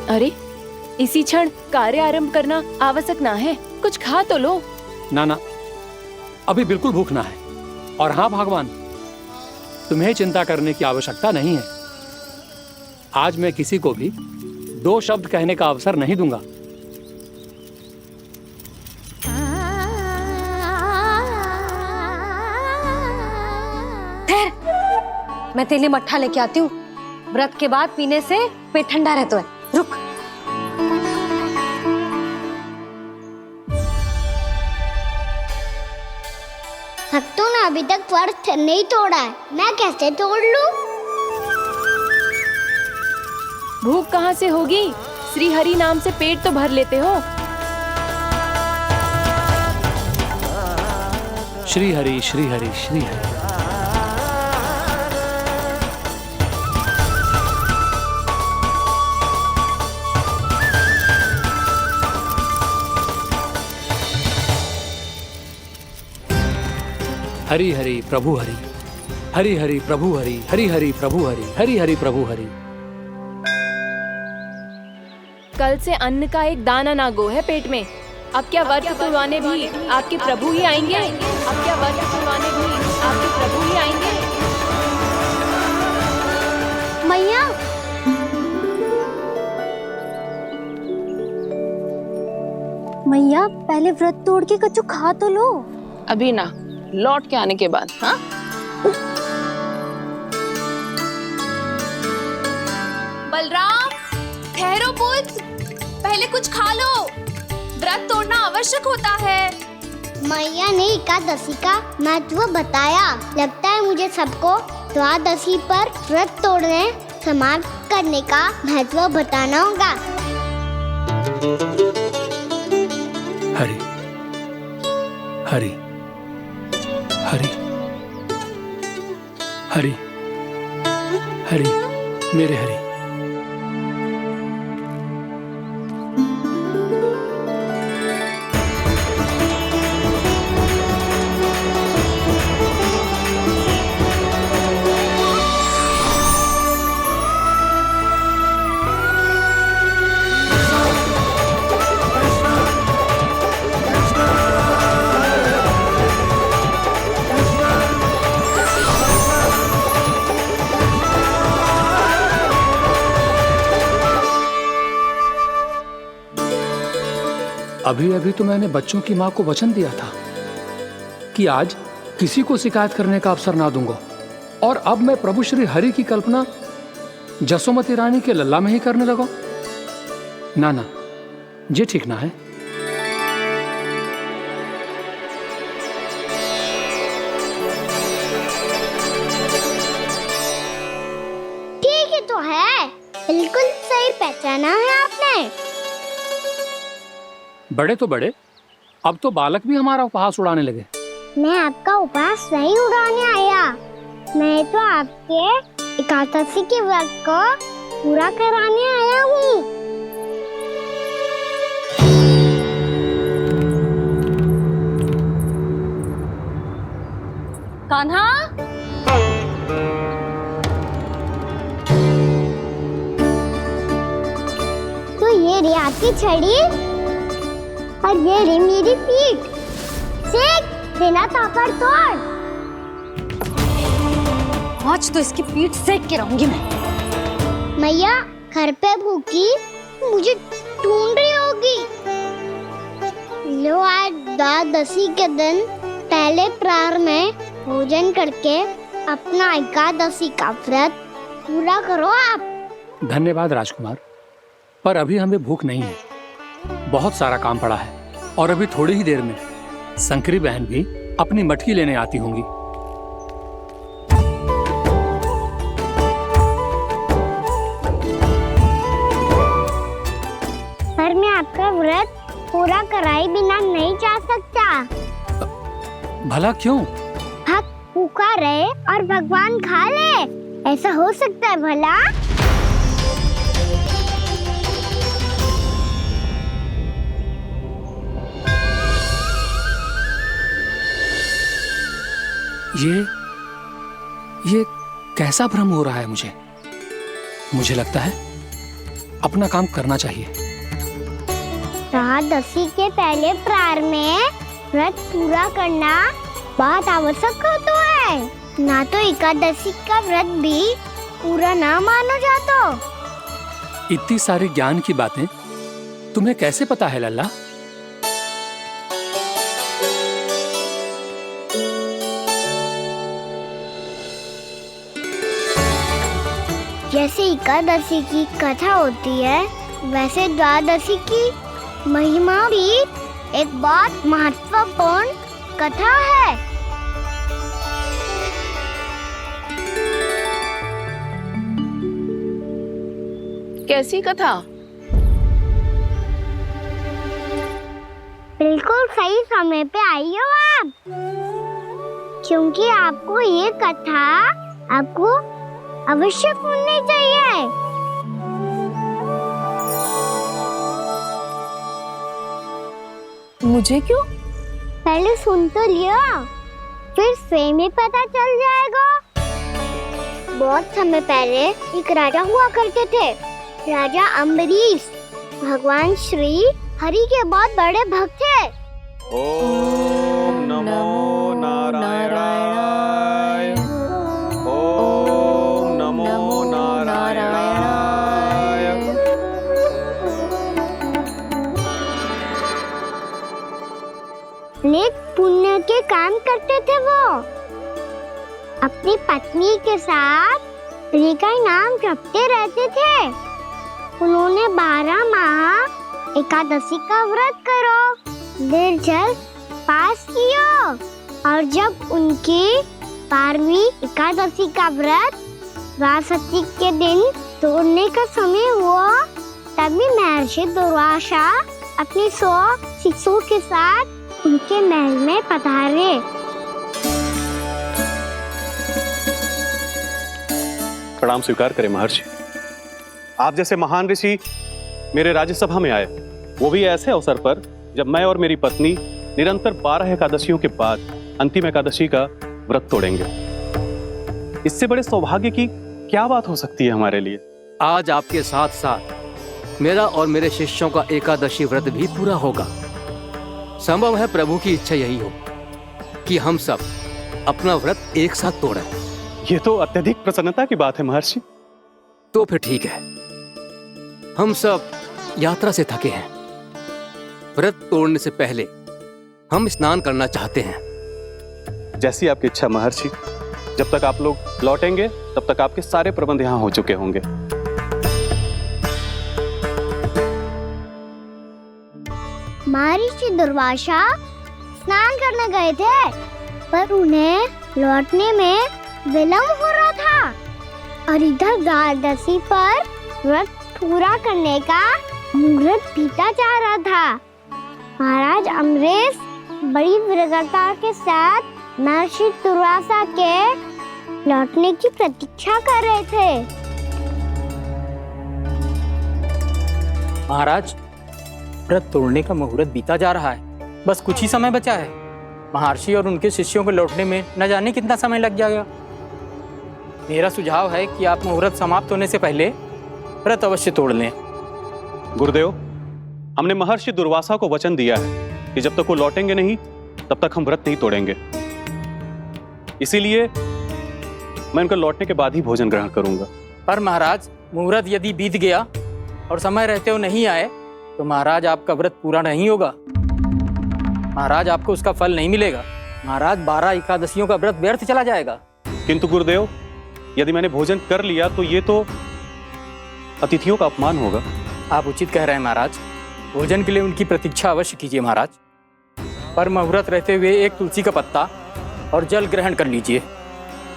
अरे इसी क्षण कार्य आरंभ करना आवश्यक ना है, कुछ खा तो लो। ना ना, अभी बिल्कुल भूख ना है। और हाँ भगवान, तुम्हें चिंता करने की आवश्यकता नहीं है। आज मैं किसी को भी 2 शब्द कहने का अवसर नहीं दूंगा। मैं तेरे लिए मट्ठा लेके आती हूँ। व्रत के बाद पीने से पेट ठंडा रहता है। रुक। भक्तों ने अभी तक व्रत नहीं तोड़ा है, मैं कैसे तोड़ लूं? भूख कहाँ से होगी? श्री हरि नाम से पेट तो भर लेते हो। श्री हरि श्री हरि श्री हरि। हरि हरि प्रभु हरि, हरि हरि प्रभु हरि, हरि हरि प्रभु हरि, हरि हरि प्रभु हरि। कल से अन्न का एक दाना ना गो है पेट में। अब क्या व्रत तुड़वाने भी आपके प्रभु ही आएंगे? अब क्या व्रत तुड़वाने भी आपके प्रभु ही आएंगे? मैया, मैया पहले व्रत तोड़ के कच्चू खा तो लो। अभी ना, लौट के आने के बाद। हाँ, बलराम, ठहरो पुत्र, पहले कुछ खा लो। व्रत तोड़ना आवश्यक होता है। मैया ने एकादशी का महत्व बताया। लगता है मुझे सबको द्वादशी पर व्रत तोड़ने समाप्त करने का महत्व बताना होगा। हरि हरि हरि हरि हरि, मेरे हरि। अभी अभी तो मैंने बच्चों की माँ को वचन दिया था कि आज किसी को शिकायत करने का अवसर ना दूंगा, और अब मैं प्रभु श्री हरि की कल्पना जसोमती रानी के लल्ला में ही करने लगा। ना ना, ये ठीक ना है। ठीक ही तो है, बिल्कुल सही पहचाना है आपने। बड़े तो बड़े, अब तो बालक भी हमारा उपहास उड़ाने लगे। मैं आपका उपहास नहीं उड़ाने आया, मैं तो आपके एकादशी के व्रत को पूरा कराने आया हूँ। कान्हा, तो ये रे आपकी छड़ी और ये रे मेरी पीठ। सेक बिना तापर तोड़। आज तो इसकी पीठ सेक के रहूंगी मैं। मैया घर पे भूखी मुझे ढूंढ रही होगी। लो, आज द्वादशी के दिन पहले प्रहर में भोजन करके अपना एकादशी का व्रत पूरा करो आप। धन्यवाद राजकुमार, पर अभी हमें भूख नहीं है। बहुत सारा काम पड़ा है, और अभी थोड़ी ही देर में शंकरी बहन भी अपनी मटकी लेने आती होंगी। पर मैं आपका व्रत पूरा कराए बिना नहीं जा सकता। भला क्यों? भक्त भूखा रहे और भगवान खा ले? ऐसा हो सकता है भला? ये कैसा भ्रम हो रहा है मुझे? मुझे लगता है अपना काम करना चाहिए। एकादशी के पहले प्रार में व्रत पूरा करना बहुत आवश्यक होता है, ना तो एकादशी का व्रत भी पूरा ना मानो जातो। इतनी सारी ज्ञान की बातें तुम्हें कैसे पता है लल्ला? जैसे एकादशी की कथा होती है, वैसे द्वादशी की महिमा भी एक बहुत महत्वपूर्ण कथा है। कैसी कथा? बिल्कुल सही समय पे आई हो आप, क्योंकि आपको ये कथा आपको अवश्य सुननी चाहिए। मुझे क्यों? पहले सुन तो लियो, फिर स्वयं ही पता चल जाएगा। बहुत समय पहले एक राजा हुआ करते थे, राजा अम्बरीश। भगवान श्री हरि के बहुत बड़े भक्त थे। ओम नमो नारायणाय। ओम नमो नारायणाय। नेक पुण्य के काम करते थे वो। अपनी पत्नी के साथ हरि का नाम जपते रहते थे। उन्होंने 12 माह एकादशी का व्रत करो, निर्जल पास किया, और जब उनकी 12वीं एकादशी का व्रत द्वादशी के दिन तोड़ने का समय हुआ, तभी महर्षि दुर्वासा अपनी 100 शिष्यों के साथ उनके महल में पधारे। प्रणाम स्वीकार करें महर्षि। आप जैसे महान ऋषि मेरे राज्यसभा में आए, वो भी ऐसे अवसर पर जब मैं और मेरी पत्नी निरंतर 12 एकादशियों के बाद अंतिम एकादशी का व्रत तोड़ेंगे। इससे बड़े सौभाग्य की क्या बात हो सकती है हमारे लिए? आज आपके साथ साथ मेरा और मेरे शिष्यों का एकादशी व्रत भी पूरा होगा। संभव है प्रभु की इच्छा यही हो कि हम सब अपना व्रत एक साथ तोड़ें। ये तो अत्यधिक प्रसन्नता की बात है महर्षि। तो फिर ठीक है, हम सब यात्रा से थके हैं। व्रत तोड़ने से पहले हम स्नान करना चाहते हैं। जैसी आपकी इच्छा महर्षि। जब तक आप लोग लौटेंगे तब तक आपके सारे प्रबंध यहाँ हो चुके होंगे। महर्षि दुर्वासा स्नान करने गए थे, पर उन्हें लौटने में विलंब हो रहा था, और इधर द्वादशी पर व्रत पूरा करने का मुहूर्त बीता जा रहा था। महाराज अम्बरीश बड़ी विरक्ता के साथ महर्षि दुर्वासा के लौटने की प्रतीक्षा कर रहे थे। महाराज, व्रत तोड़ने का मुहूर्त बीता जा रहा है। बस कुछ ही समय बचा है। महर्षि और उनके शिष्यों को लौटने में न जाने कितना समय लग जाएगा। मेरा सुझाव है कि आप मुहूर्त समाप्त होने से पहले व्रत अवश्य तोड़ लें। गुरुदेव, हमने महर्षि दुर्वासा को वचन दिया है कि जब तक वो लौटेंगे नहीं तब तक हम व्रत नहीं तोड़ेंगे। इसीलिए मैं उनका लौटने के बाद ही भोजन ग्रहण करूंगा। पर महाराज, मुहूर्त यदि बीत गया और समय रहते हुए नहीं आए तो महाराज आपका व्रत पूरा नहीं होगा। महाराज, आपको उसका फल नहीं मिलेगा। महाराज, 12 एकादशियों का व्रत व्यर्थ चला जाएगा। किंतु गुरुदेव, यदि मैंने भोजन कर लिया तो ये तो अतिथियों का अपमान होगा। आप उचित कह रहे हैं महाराज। भोजन के लिए उनकी प्रतीक्षा अवश्य कीजिए महाराज। पर मुहूर्त रहते हुए एक तुलसी का पत्ता और जल ग्रहण कर लीजिए।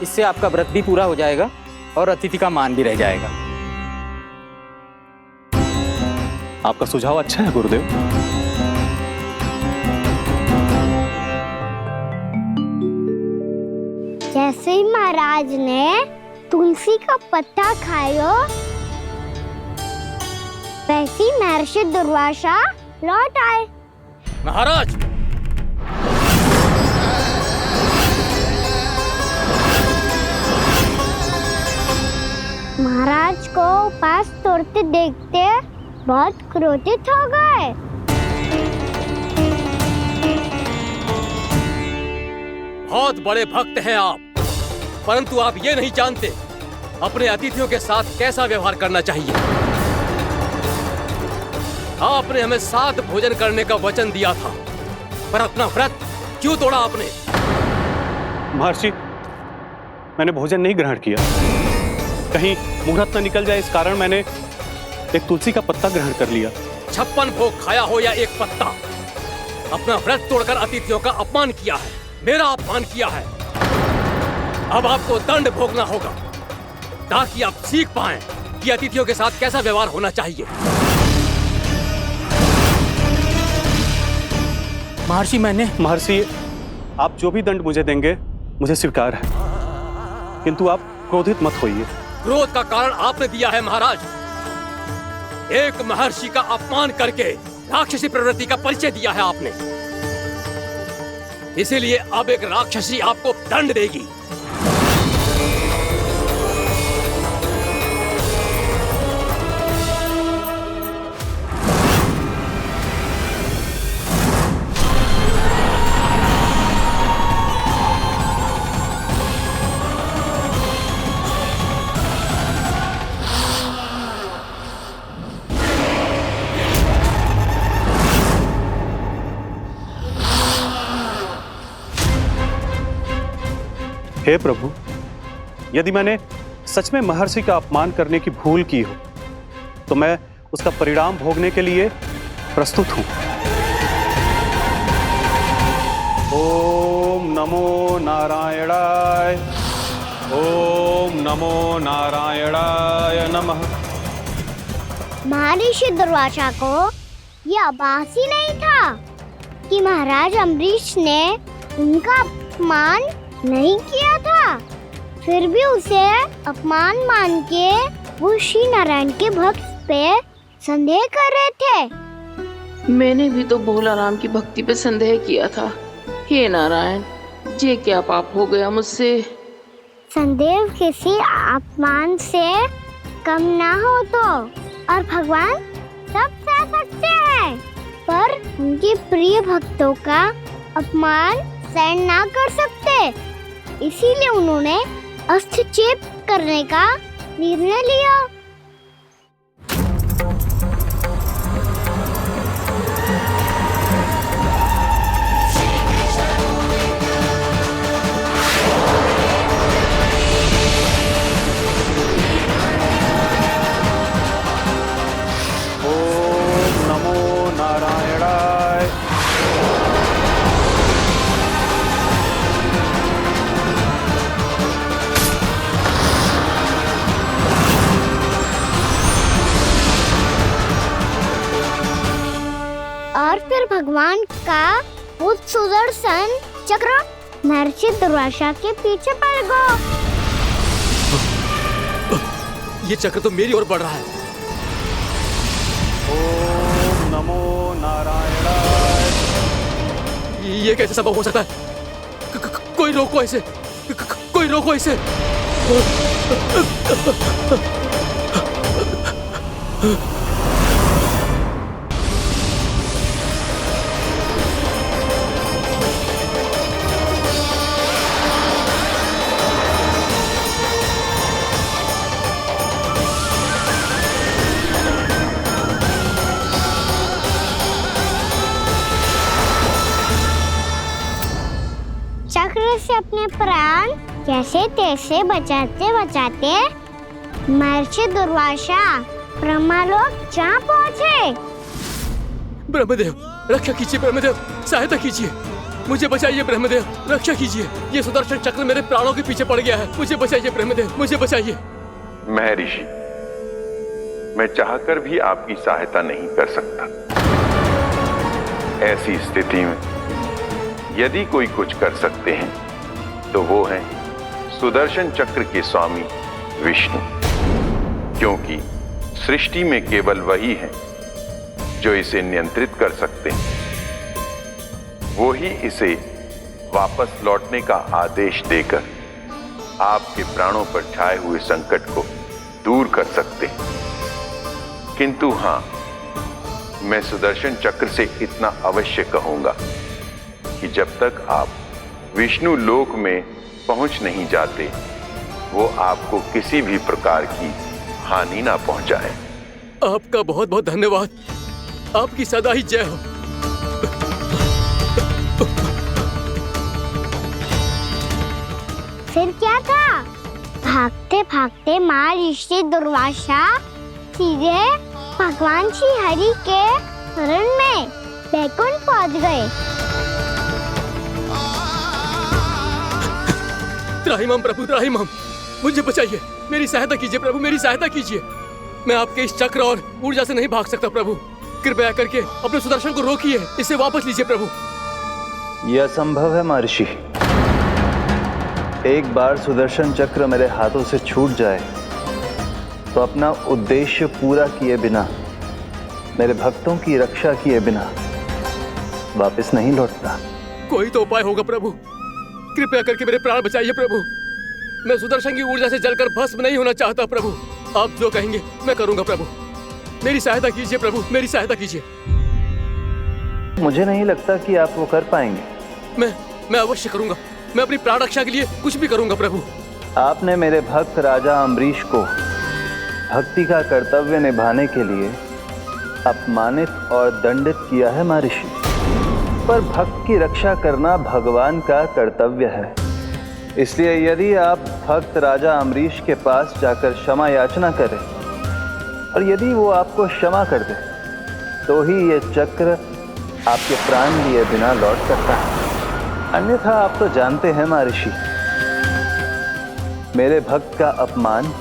इससे आपका व्रत भी पूरा हो जाएगा और अतिथि का मान भी रह जाएगा। आपका सुझाव अच्छा है गुरुदेव। जैसे ही महाराज ने तुलसी का पत्ता खाया, वैसे ही महर्षि दुर्वासा लौट आए। महाराज, महाराज को उपास तोड़ते देखते बहुत क्रोधित हो गए। बहुत बड़े भक्त हैं आप, परंतु आप ये नहीं जानते अपने अतिथियों के साथ कैसा व्यवहार करना चाहिए। आपने हमें 7 भोजन करने का वचन दिया था, पर अपना व्रत क्यों तोड़ा आपने? महर्षि, मैंने भोजन नहीं ग्रहण किया। कहीं मुहूर्त न निकल जाए, इस कारण मैंने एक तुलसी का पत्ता ग्रहण कर लिया। 56 भोग खाया हो या एक पत्ता, अपना व्रत तोड़कर अतिथियों का अपमान किया है, मेरा अपमान किया है। अब आपको दंड भोगना होगा ताकि आप सीख पाएं कि अतिथियों के साथ कैसा व्यवहार होना चाहिए। महर्षि, आप जो भी दंड मुझे देंगे मुझे स्वीकार है, किंतु आप क्रोधित मत होइए। क्रोध का कारण आपने दिया है महाराज। एक महर्षि का अपमान करके राक्षसी प्रवृत्ति का परिचय दिया है आपने, इसीलिए अब एक राक्षसी आपको दंड देगी। हे प्रभु, यदि मैंने सच में महर्षि का अपमान करने की भूल की हो तो मैं उसका परिणाम भोगने के लिए प्रस्तुत हूं। ओम नमो नारायणाय, ओम नमो नारायणाय नमः। महर्षि दुर्वासा को यह आभास ही नहीं था कि महाराज अम्बरीश ने उनका अपमान नहीं किया था, फिर भी उसे अपमान मान के वो श्री नारायण के भक्त पे संदेह कर रहे थे। मैंने भी तो भोला राम की भक्ति पे संदेह किया था। हे नारायण, ये क्या पाप हो गया मुझसे? संदेह किसी अपमान से कम ना हो तो, और भगवान सब सह सकते हैं, पर उनके प्रिय भक्तों का अपमान सहन ना कर सकते, इसीलिए उन्होंने हस्तक्षेप करने का निर्णय लिया। ओम नमो नारायणाय। और फिर भगवान का वो सुदर्शन चक्र महर्षि दुर्वासा के पीछे पड़ गया। ये चक्र तो मेरी ओर बढ़ रहा है। ओम नमो नारायणाय। ये कैसे संभव हो सकता है? कोई रोको इसे, कोई रोको इसे। चक्र से अपने प्राण जैसे तैसे बचाते बचाते महर्षि दुर्वासा ब्रह्मलोक जा पहुंचे। ब्रह्मदेव, रक्षा कीजिए ब्रह्मदेव, सहायता कीजिए, मुझे बचाइए ब्रह्मदेव, रक्षा कीजिए। ये सुदर्शन चक्र मेरे प्राणों के पीछे पड़ गया है, मुझे बचाइए ब्रह्मदेव, मुझे बचाइए। महर्षि, मैं चाहकर भी आपकी सहायता नहीं कर सकता। ऐसी स्थिति में यदि कोई कुछ कर सकते हैं तो वो है सुदर्शन चक्र के स्वामी विष्णु, क्योंकि सृष्टि में केवल वही है जो इसे नियंत्रित कर सकते हैं। वो ही इसे वापस लौटने का आदेश देकर आपके प्राणों पर छाए हुए संकट को दूर कर सकते हैं। किंतु हां, मैं सुदर्शन चक्र से इतना अवश्य कहूंगा कि जब तक आप विष्णु लोक में पहुंच नहीं जाते, वो आपको किसी भी प्रकार की हानि ना पहुंचाए। आपका बहुत बहुत धन्यवाद। आपकी सदा ही जय हो। फिर क्या था? भागते भागते माँ ऋषि दुर्वासा सीधे भगवान श्री हरि के शरण में बैकुंठ पहुंच गए। त्राहिमाम प्रभु, त्राहिमाम, मुझे बचाइए, मेरी सहायता कीजिए प्रभु, मेरी सहायता कीजिए। मैं आपके इस चक्र और ऊर्जा से नहीं भाग सकता प्रभु। कृपया करके अपने सुदर्शन को रोकिए, इसे वापस लीजिए प्रभु। यह असंभव है महर्षि। एक बार सुदर्शन चक्र मेरे हाथों से छूट जाए तो अपना उद्देश्य पूरा किए बिना, मेरे भक्तों की रक्षा किए बिना वापस नहीं लौटता। कोई तो उपाय होगा प्रभु, कृपया करके मेरे प्राण बचाइए प्रभु। मैं सुदर्शन की ऊर्जा से जलकर भस्म नहीं होना चाहता प्रभु। आप जो कहेंगे मैं करूंगा प्रभु। मेरी सहायता कीजिए प्रभु, मेरी सहायता कीजिए। मुझे नहीं लगता कि आप वो कर पाएंगे। मैं अवश्य करूंगा। मैं अपनी प्राण रक्षा के लिए कुछ भी करूंगा प्रभु। आपने मेरे भक्त राजा अम्बरीश को भक्ति का कर्तव्य निभाने के लिए अपमानित और दंडित किया है महर्षि, पर भक्त की रक्षा करना भगवान का कर्तव्य है। इसलिए यदि आप भक्त राजा अम्बरीश के पास जाकर क्षमा याचना करें और यदि वो आपको क्षमा कर दे, तो ही ये चक्र आपके प्राण लिए बिना लौट सकता है। अन्यथा आप तो जानते हैं महर्षि, मेरे भक्त का अपमान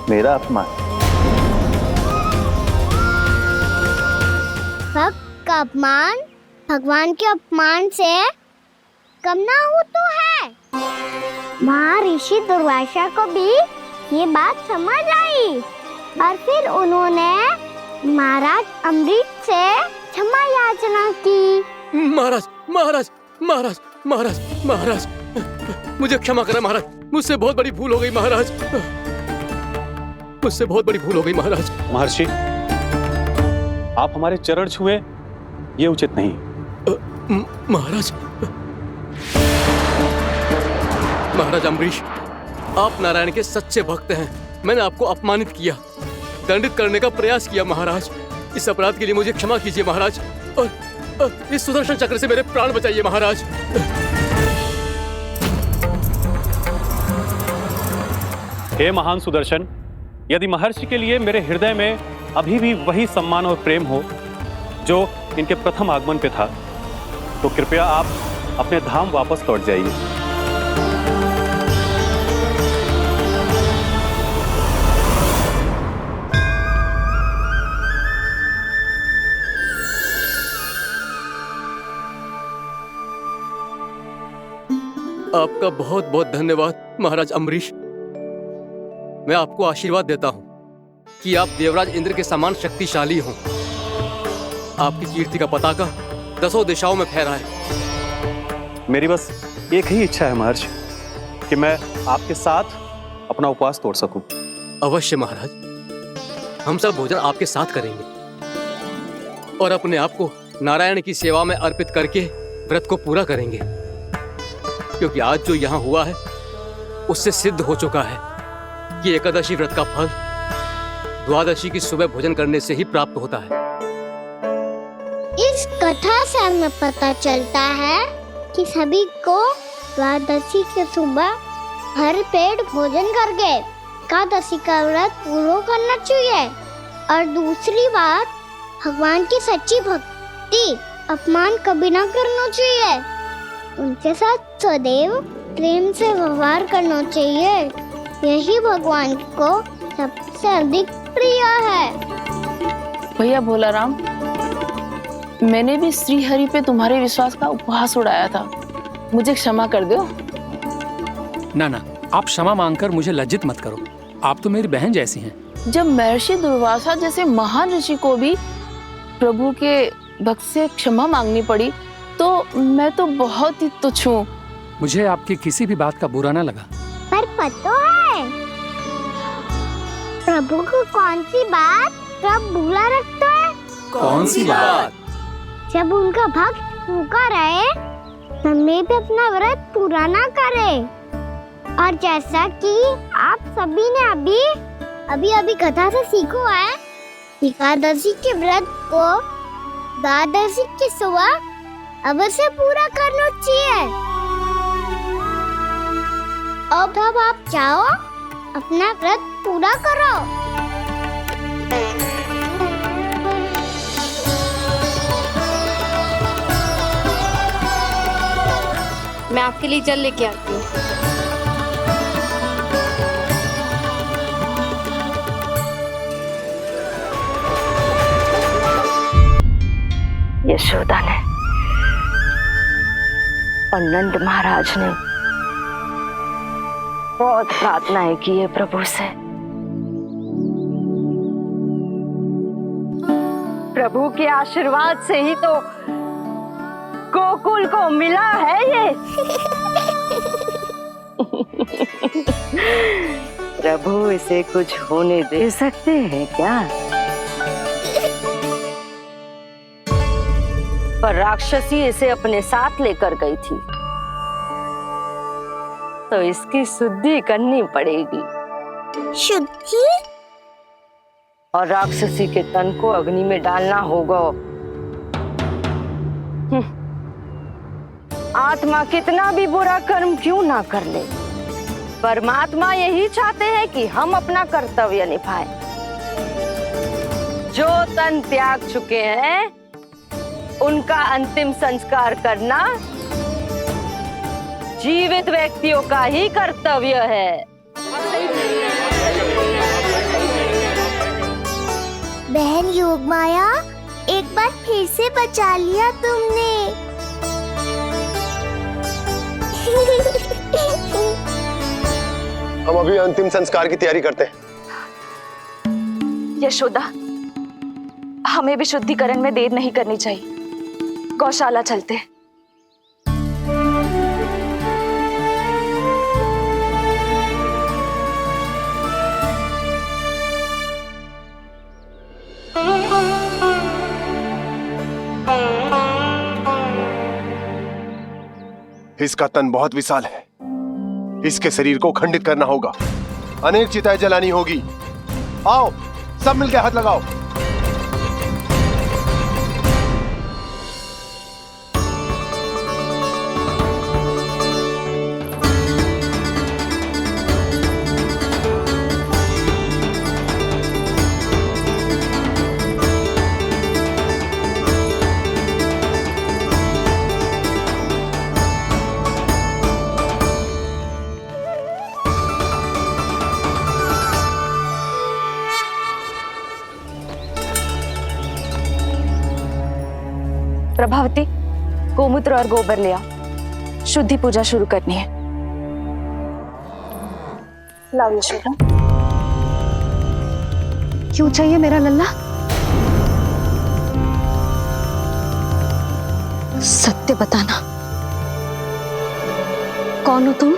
मेरा अपमान। भक्त का अपमान भगवान के अपमान से कम ना हो तो है। महर्षि दुर्वासा को भी ये बात समझ आई और फिर उन्होंने महाराज अम्बरीश से क्षमा याचना की। महाराज महाराज महाराज महाराज महाराज, मुझे क्षमा करें महाराज, मुझसे बहुत बड़ी भूल हो गई महाराज, मुझसे बहुत बड़ी भूल हो गई महाराज। महर्षि, आप हमारे चरण छुए ये उचित नहीं। महाराज महाराज अम्बरीश, आप नारायण के सच्चे भक्त हैं। मैंने आपको अपमानित किया, दंडित करने का प्रयास किया महाराज। इस अपराध के लिए मुझे क्षमा कीजिए महाराज, और इस सुदर्शन चक्र से मेरे प्राण बचाइए महाराज। हे महान सुदर्शन, यदि महर्षि के लिए मेरे हृदय में अभी भी वही सम्मान और प्रेम हो जो इनके प्रथम आगमन पे था, तो कृपया आप अपने धाम वापस लौट जाइए। आपका बहुत बहुत धन्यवाद महाराज अम्बरीश। मैं आपको आशीर्वाद देता हूं कि आप देवराज इंद्र के समान शक्तिशाली हों। आपकी कीर्ति का पताका 10 दिशाओं में फहराए। मेरी बस एक ही इच्छा है महर्षि, कि मैं आपके साथ अपना उपवास तोड़ सकूं। अवश्य महाराज, हम सब भोजन आपके साथ करेंगे और अपने आप को नारायण की सेवा में अर्पित करके व्रत को पूरा करेंगे, क्योंकि आज जो यहाँ हुआ है उससे सिद्ध हो चुका है कि एकादशी व्रत का फल द्वादशी की सुबह भोजन करने से ही प्राप्त होता है। इस कथा से हमें पता चलता है कि सभी को द्वादशी के सुबह भर पेट भोजन करके एकादशी का व्रत पूरा करना चाहिए। और दूसरी बात, भगवान की सच्ची भक्ति अपमान कभी ना करना चाहिए। उनके साथ सदैव प्रेम से व्यवहार करना चाहिए। यही भगवान को सबसे अधिक प्रिय है। भैया भोला राम, मैंने भी श्री हरि पे तुम्हारे विश्वास का उपहास उड़ाया था, मुझे क्षमा कर दो। ना ना, आप क्षमा मांगकर मुझे लज्जित मत करो, आप तो मेरी बहन जैसी हैं। जब महर्षि दुर्वासा जैसे महान ऋषि को भी प्रभु के भक्त से क्षमा मांगनी पड़ी, तो मैं तो बहुत ही तुच्छ हूँ। मुझे आपकी किसी भी बात का बुरा ना लगा। पर पता है प्रभु को कौन सी बात कब बुरा रखता है? कौन सी बात? जब उनका भक्त भूखा रहे, हमें भी अपना व्रत पूरा ना करे। और जैसा कि आप सभी ने अभी कथा से सीखो है, एकादशी के व्रत को द्वादशी की सुबह अवश्य पूरा करना चाहिए। अब आप जाओ, अपना व्रत पूरा करो। मैं आपके लिए जल लेके आती हूँ। यशोदा ने और नंद महाराज ने बहुत प्रार्थनाएं की है प्रभु से। प्रभु के आशीर्वाद से ही तो गोकुल को मिला है ये। प्रभु इसे कुछ होने दे सकते हैं क्या? पर राक्षसी इसे अपने साथ लेकर गई थी, तो इसकी शुद्धि करनी पड़ेगी। शुद्धि? और राक्षसी के तन को अग्नि में डालना होगा। आत्मा कितना भी बुरा कर्म क्यों ना कर ले, परमात्मा यही चाहते हैं कि हम अपना कर्तव्य निभाएं। जो तन त्याग चुके हैं उनका अंतिम संस्कार करना जीवित व्यक्तियों का ही कर्तव्य है। बहन योगमाया, एक बार फिर से बचा लिया तुमने। हम अभी अंतिम संस्कार की तैयारी करते हैं। यशोदा, हमें भी शुद्धिकरण में देर नहीं करनी चाहिए। गौशाला चलते हैं। इसका तन बहुत विशाल है, इसके शरीर को खंडित करना होगा, अनेक चिताएं जलानी होगी। आओ सब मिलकर हाथ लगाओ। प्रभावती, गोमूत्र और गोबर ले आओ, शुद्धि पूजा शुरू करनी है। लाओ यशोदा। क्यों चाहिए मेरा लल्ला? सत्य बताना, कौन हो तुम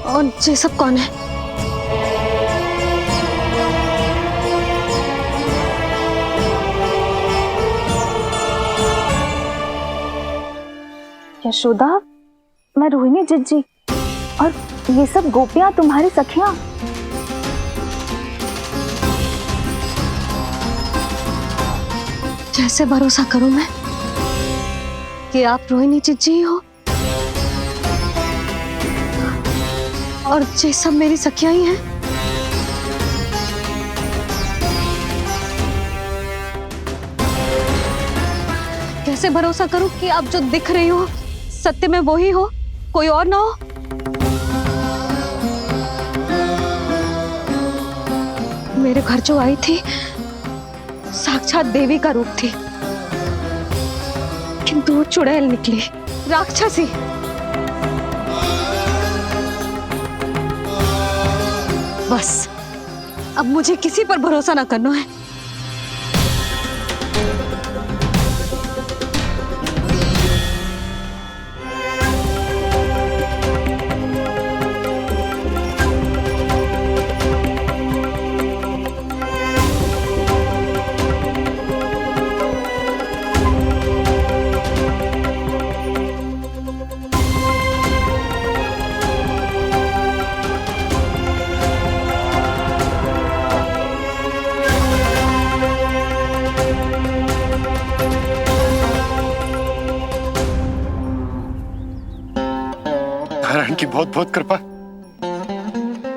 और ये सब कौन है? यशोदा, मैं रोहिणी जिज्जी और ये सब गोपियां तुम्हारी सखियां। कैसे भरोसा करूं मैं कि आप रोहिणी जिज्जी ही हो और ये सब मेरी सखियां ही हैं? कैसे भरोसा करूं कि आप जो दिख रही हो सत्य में वो ही हो, कोई और ना हो? मेरे घर जो आई थी साक्षात देवी का रूप थी, किंतु वो चुड़ैल निकली, राक्षसी। बस अब मुझे किसी पर भरोसा ना करना है। नारायण की बहुत बहुत कृपा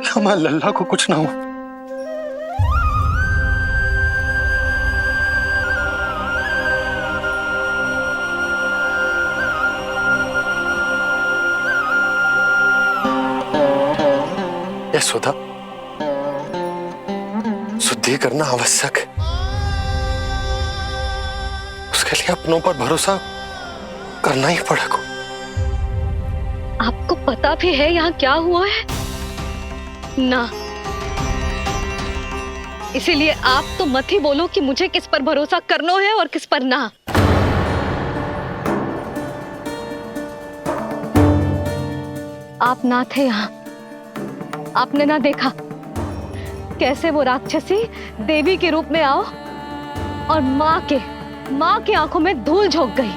हमारे लल्ला को कुछ ना हो। यशोदा, शुद्धि करना आवश्यक है। उसके लिए अपनों पर भरोसा करना ही पड़ेगा। आपको पता भी है यहाँ क्या हुआ है ना, इसीलिए आप तो मत ही बोलो कि मुझे किस पर भरोसा करना है और किस पर ना। आप ना थे यहाँ, आपने ना देखा कैसे वो राक्षसी देवी के रूप में आओ और माँ के आंखों में धूल झोंक गई।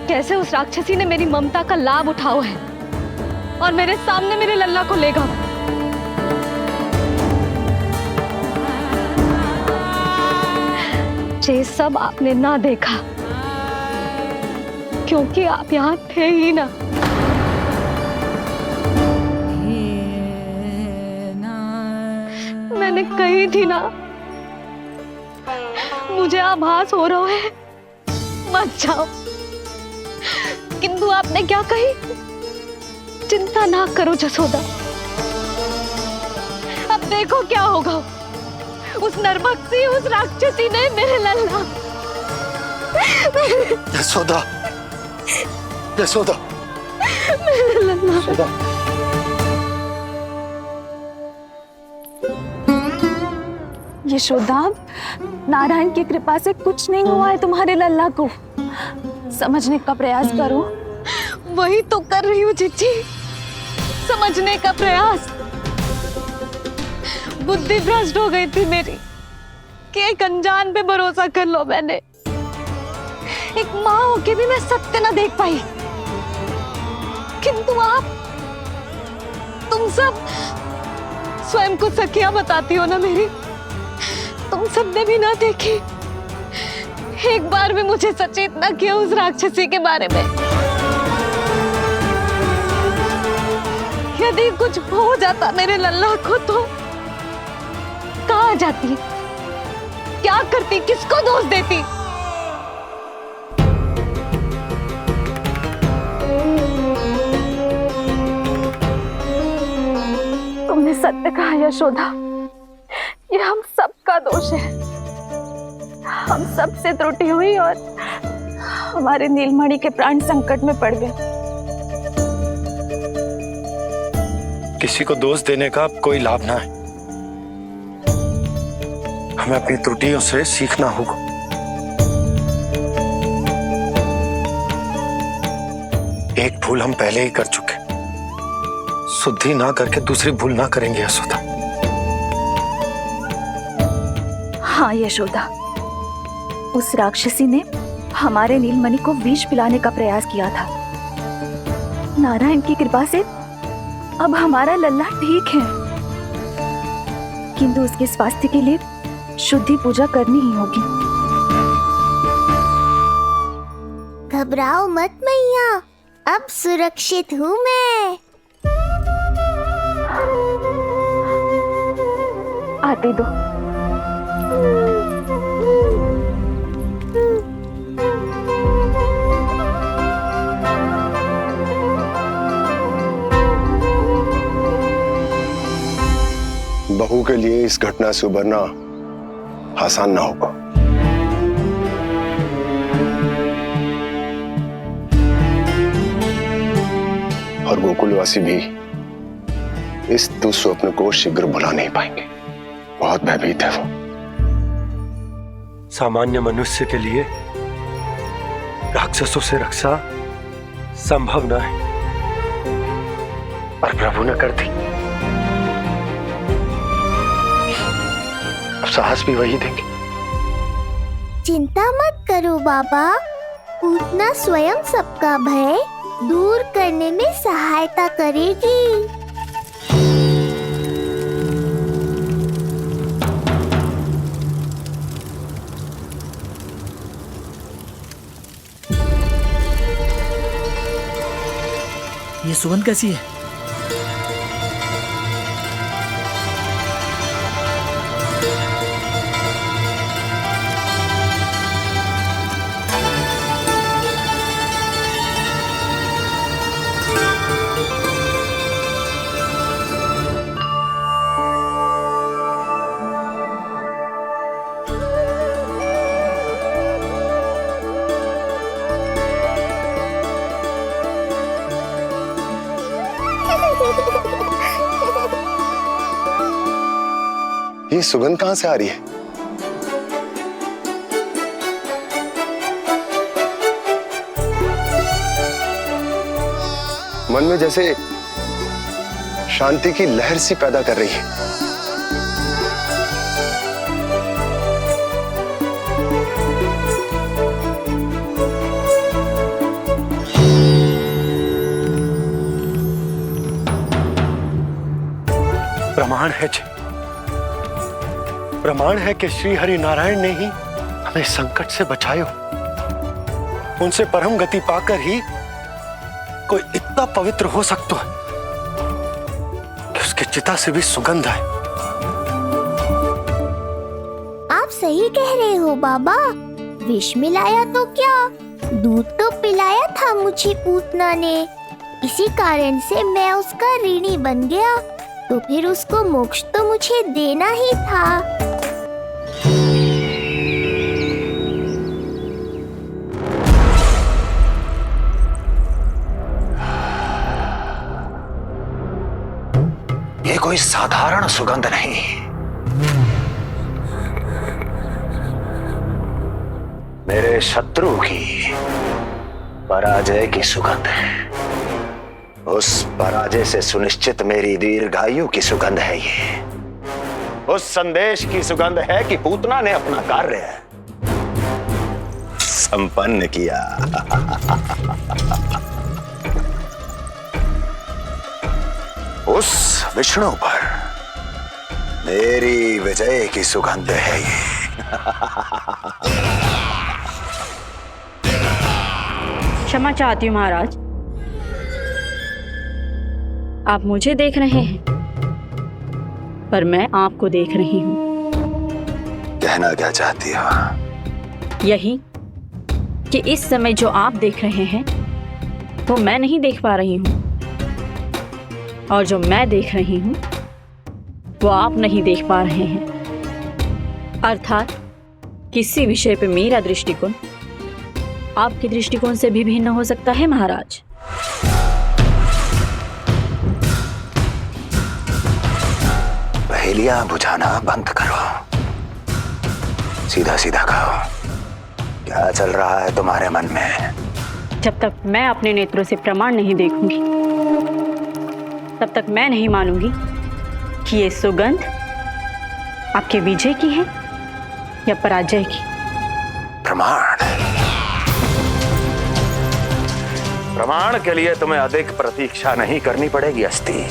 कैसे उस राक्षसी ने मेरी ममता का लाभ उठाया है और मेरे सामने मेरे लल्ला को ले गया। ये सब आपने ना देखा क्योंकि आप यहाँ थे ही ना। मैंने कही थी ना, मुझे आभास हो रहा है मत जाओ, किंतु आपने क्या कही? चिंता ना करो जसोदा, अब देखो क्या होगा। उस नरभक्षी, उस राक्षसी ने मेरे लल्ला। यशोदा, यशोदा, मेरे लल्ला। यशोदा। यशोदा, नारायण की कृपा से कुछ नहीं हुआ है तुम्हारे लल्ला को। समझने का प्रयास करो। वही तो कर रही हूँ चिच्ची, समझने का प्रयास। बुद्धि भ्रष्ट हो गई थी मेरी कि एक अनजान पे भरोसा कर लो मैंने। एक माँ होके भी मैं सत्य ना देख पाई, किंतु आप, तुम सब स्वयं को सखिया बताती हो ना मेरी, तुम सबने भी ना देखी, एक बार भी मुझे सचेत ना किया उस राक्षसी के बारे में। यदि कुछ हो जाता मेरे लल्ला को तो कहाँ जाती, क्या करती, किसको दोष देती? तुमने सत्य कहा यशोदा, ये हम सबका दोष है। हम सब से त्रुटि हुई और हमारे नीलमणि के प्राण संकट में पड़ गए। किसी को दोष देने का कोई लाभ ना है। हमें अपनी त्रुटियों से सीखना होगा। एक भूल हम पहले ही कर चुके, शुद्धि ना करके दूसरी भूल ना करेंगे यशोदा। हाँ यशोदा, उस राक्षसी ने हमारे नीलमणि को विष पिलाने का प्रयास किया था। नारायण की कृपा से अब हमारा लल्ला ठीक है, किंतु उसके स्वास्थ्य के लिए शुद्धि पूजा करनी ही होगी। घबराओ मत मैया, अब सुरक्षित हूँ मैं। आते दो। बहू के लिए इस घटना से उबरना आसान ना होगा। और गोकुलवासी भी इस दुस्वप्न को शीघ्र भुला नहीं पाएंगे। बहुत भयभीत है वो। सामान्य मनुष्य के लिए राक्षसों से रक्षा संभव न है, पर प्रभु ने कर दी। अब साहस भी वही देंगे। चिंता मत करो बाबा, पूतना स्वयं सबका भय दूर करने में सहायता करेगी। ये सुगंध कैसी है? ये सुगंध कहां से आ रही है? मन में जैसे शांति की लहर सी पैदा कर रही है। प्रमाण है जी, प्रमाण है कि श्री हरि नारायण ने ही हमें संकट से बचायो। उनसे परम गति पाकर ही कोई इतना पवित्र हो सकता है कि उसकी चिता से भी सुगंध है। आप सही कह रहे हो बाबा, विष मिलाया तो क्या, दूध तो पिलाया था मुझे पूतना ने। इसी कारण से मैं उसका ऋणी बन गया, तो फिर उसको मोक्ष तो मुझे देना ही था। ये कोई साधारण सुगंध नहीं, मेरे शत्रु की पराजय की सुगंध है। उस पराजय से सुनिश्चित मेरी दीर्घायु की सुगंध है ये। उस संदेश की सुगंध है कि पूतना ने अपना कार्य संपन्न किया। उस विष्णु पर मेरी विजय की सुगंध है ये। क्षमा चाहती हूँ महाराज, आप मुझे देख रहे हैं पर मैं आपको देख रही हूँ। कहना क्या चाहती हो? यही कि इस समय जो आप देख रहे हैं वो मैं नहीं देख पा रही हूँ, और जो मैं देख रही हूँ वो आप नहीं देख पा रहे हैं। अर्थात किसी विषय पे मेरा दृष्टिकोण आपके दृष्टिकोण से भी भिन्न हो सकता है महाराज। पहेलियां बुझाना बंद करो, सीधा सीधा कहो, क्या चल रहा है तुम्हारे मन में? जब तक मैं अपने नेत्रों से प्रमाण नहीं देखूंगी तब तक मैं नहीं मानूंगी कि ये सुगंध आपके विजय की है या पराजय की। प्रमाण के लिए तुम्हें अधिक प्रतीक्षा नहीं करनी पड़ेगी अस्ति।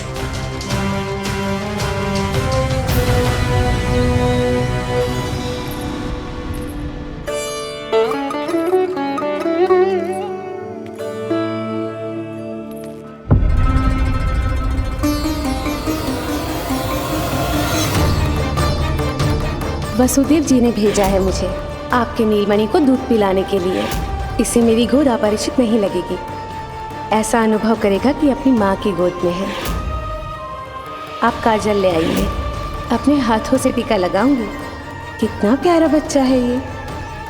वसुदेव जी ने भेजा है मुझे आपके नीलमणि को दूध पिलाने के लिए। इससे मेरी गोद अपरिचित नहीं लगेगी, ऐसा अनुभव करेगा कि अपनी माँ की गोद में है। आप काजल ले आइए, अपने हाथों से टीका लगाऊंगी। कितना प्यारा बच्चा है ये,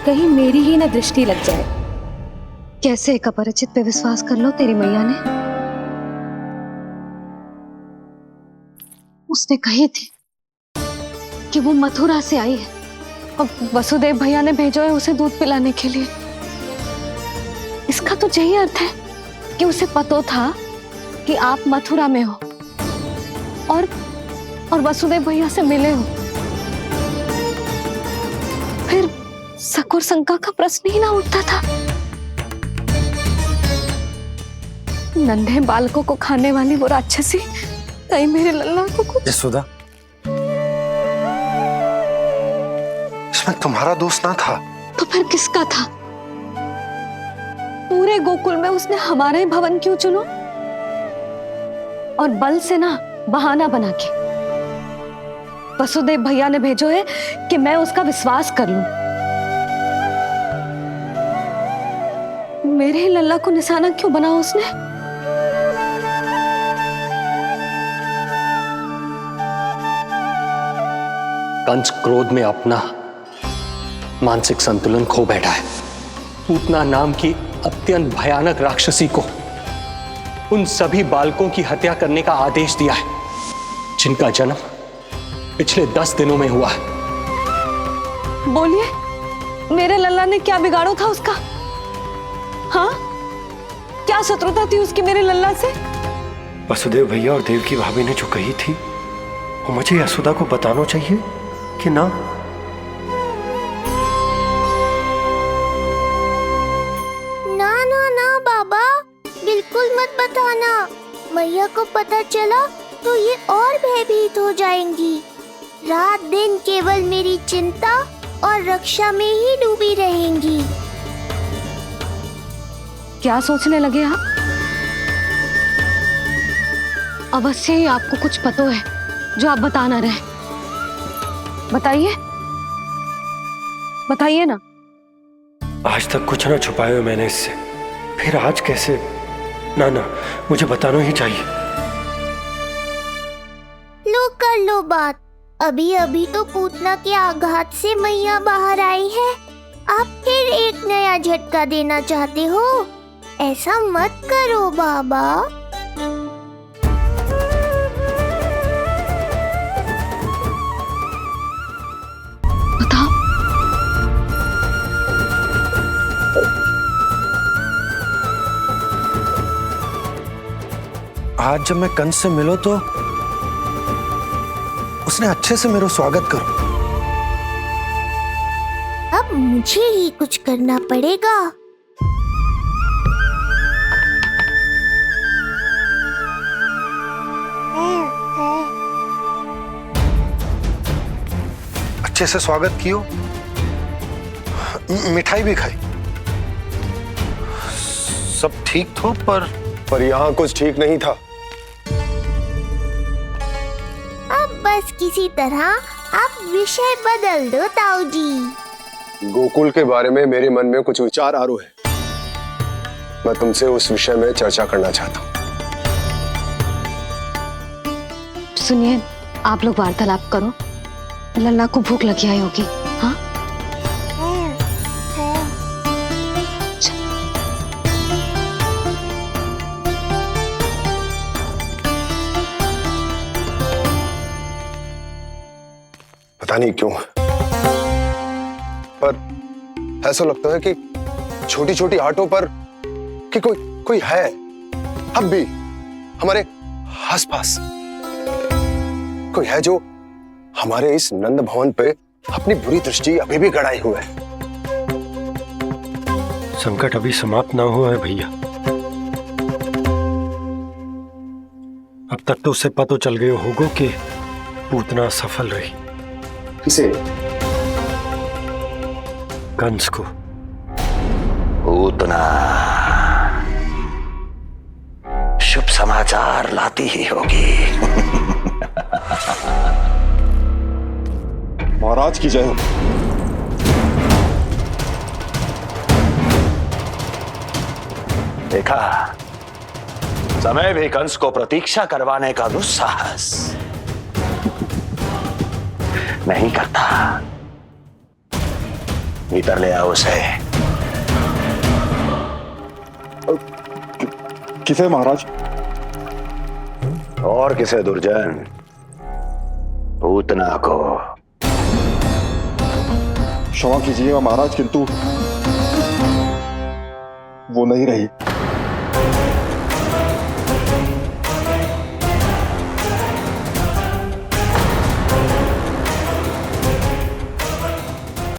कहीं मेरी ही ना दृष्टि लग जाए। कैसे एक अपरिचित पे विश्वास कर लो तेरी मैया ने? उसने कही थी कि वो मथुरा से आई है और वसुदेव भैया ने भेजा है उसे दूध पिलाने के लिए। इसका तो यही अर्थ है कि उसे पता था कि आप मथुरा में हो और वसुदेव भैया से मिले हो। फिर शक और शंका का प्रश्न ही ना उठता था। नन्हे बालकों को खाने वाली वो राक्षसी कहीं मेरे लल्ला को कुछ। यशोदा, इसमें तुम्हारा दोष ना था। तो फिर किसका था? पूरे गोकुल में उसने हमारा ही भवन क्यों चुनो? और बल से ना बहाना बना के वसुदेव भैया ने भेजो है कि मैं उसका विश्वास कर लूं। मेरे ही लल्ला को निशाना क्यों बनाया उसने? कंस क्रोध में अपना मानसिक संतुलन खो बैठा है। पूतना नाम की अत्यंत भयानक राक्षसी को उन सभी बालकों की हत्या करने का आदेश दिया है जिनका जन्म पिछले 10 दिनों में हुआ है। बोलिए, मेरे लल्ला ने क्या बिगाड़ो था उसका? हाँ, क्या शत्रुता थी उसकी मेरे लल्ला से? वसुदेव भैया और देवकी भाभी ने जो कही थी वो मुझे यशोदा को बताना चाहिए कि ना? ना ना ना बाबा, बिल्कुल मत बताना। मैया को पता चला तो ये और भयभीत हो जाएंगी। रात दिन केवल मेरी चिंता और रक्षा में ही डूबी रहेंगी। क्या सोचने लगे आप? अवश्य ही आपको कुछ पता है जो आप बता ना रहे। बताइए, बताइए ना। आज तक कुछ ना छुपाया हो मैंने इससे, फिर आज कैसे? ना ना, मुझे बताना ही चाहिए। लो कर लो बात। अभी अभी तो पूतना के आघात से मैया बाहर आई है, आप फिर एक नया झटका देना चाहते हो? ऐसा मत करो बाबा। आज जब मैं कंस से मिलो तो उसने अच्छे से मेरा स्वागत करो। अब मुझे ही कुछ करना पड़ेगा। अच्छे से स्वागत कियो, मिठाई भी खाई, सब ठीक था, पर यहाँ कुछ ठीक नहीं था। अब बस किसी तरह आप विषय बदल दो ताऊ जी। गोकुल के बारे में मेरे मन में कुछ विचार आ रहे हैं। मैं तुमसे उस विषय में चर्चा करना चाहता हूँ। सुनिए, आप लोग वार्तालाप करो। लल्ला को भूख लगी आई होगी। हाँ, पता नहीं क्यों, पर ऐसा लगता है कि छोटी छोटी आटों पर कि कोई है अब भी हमारे आसपास। कोई है जो हमारे इस नंद भवन पे अपनी बुरी दृष्टि अभी भी गड़ाए हुए है। संकट अभी समाप्त ना हुआ है भैया। अब तक तो उसे पता चल गया होगा कि पूतना सफल रही। किसे? कंस को। पूतना शुभ समाचार लाती ही होगी। महाराज की जय हो। देखा, समय भी कंस को प्रतीक्षा करवाने का दुस्साहस नहीं करता। भीतर ले आओ उसे। किसे महाराज? और किसे दुर्जन? पूतना को। क्षमा कीजिएगा महाराज, किंतु वो नहीं रही।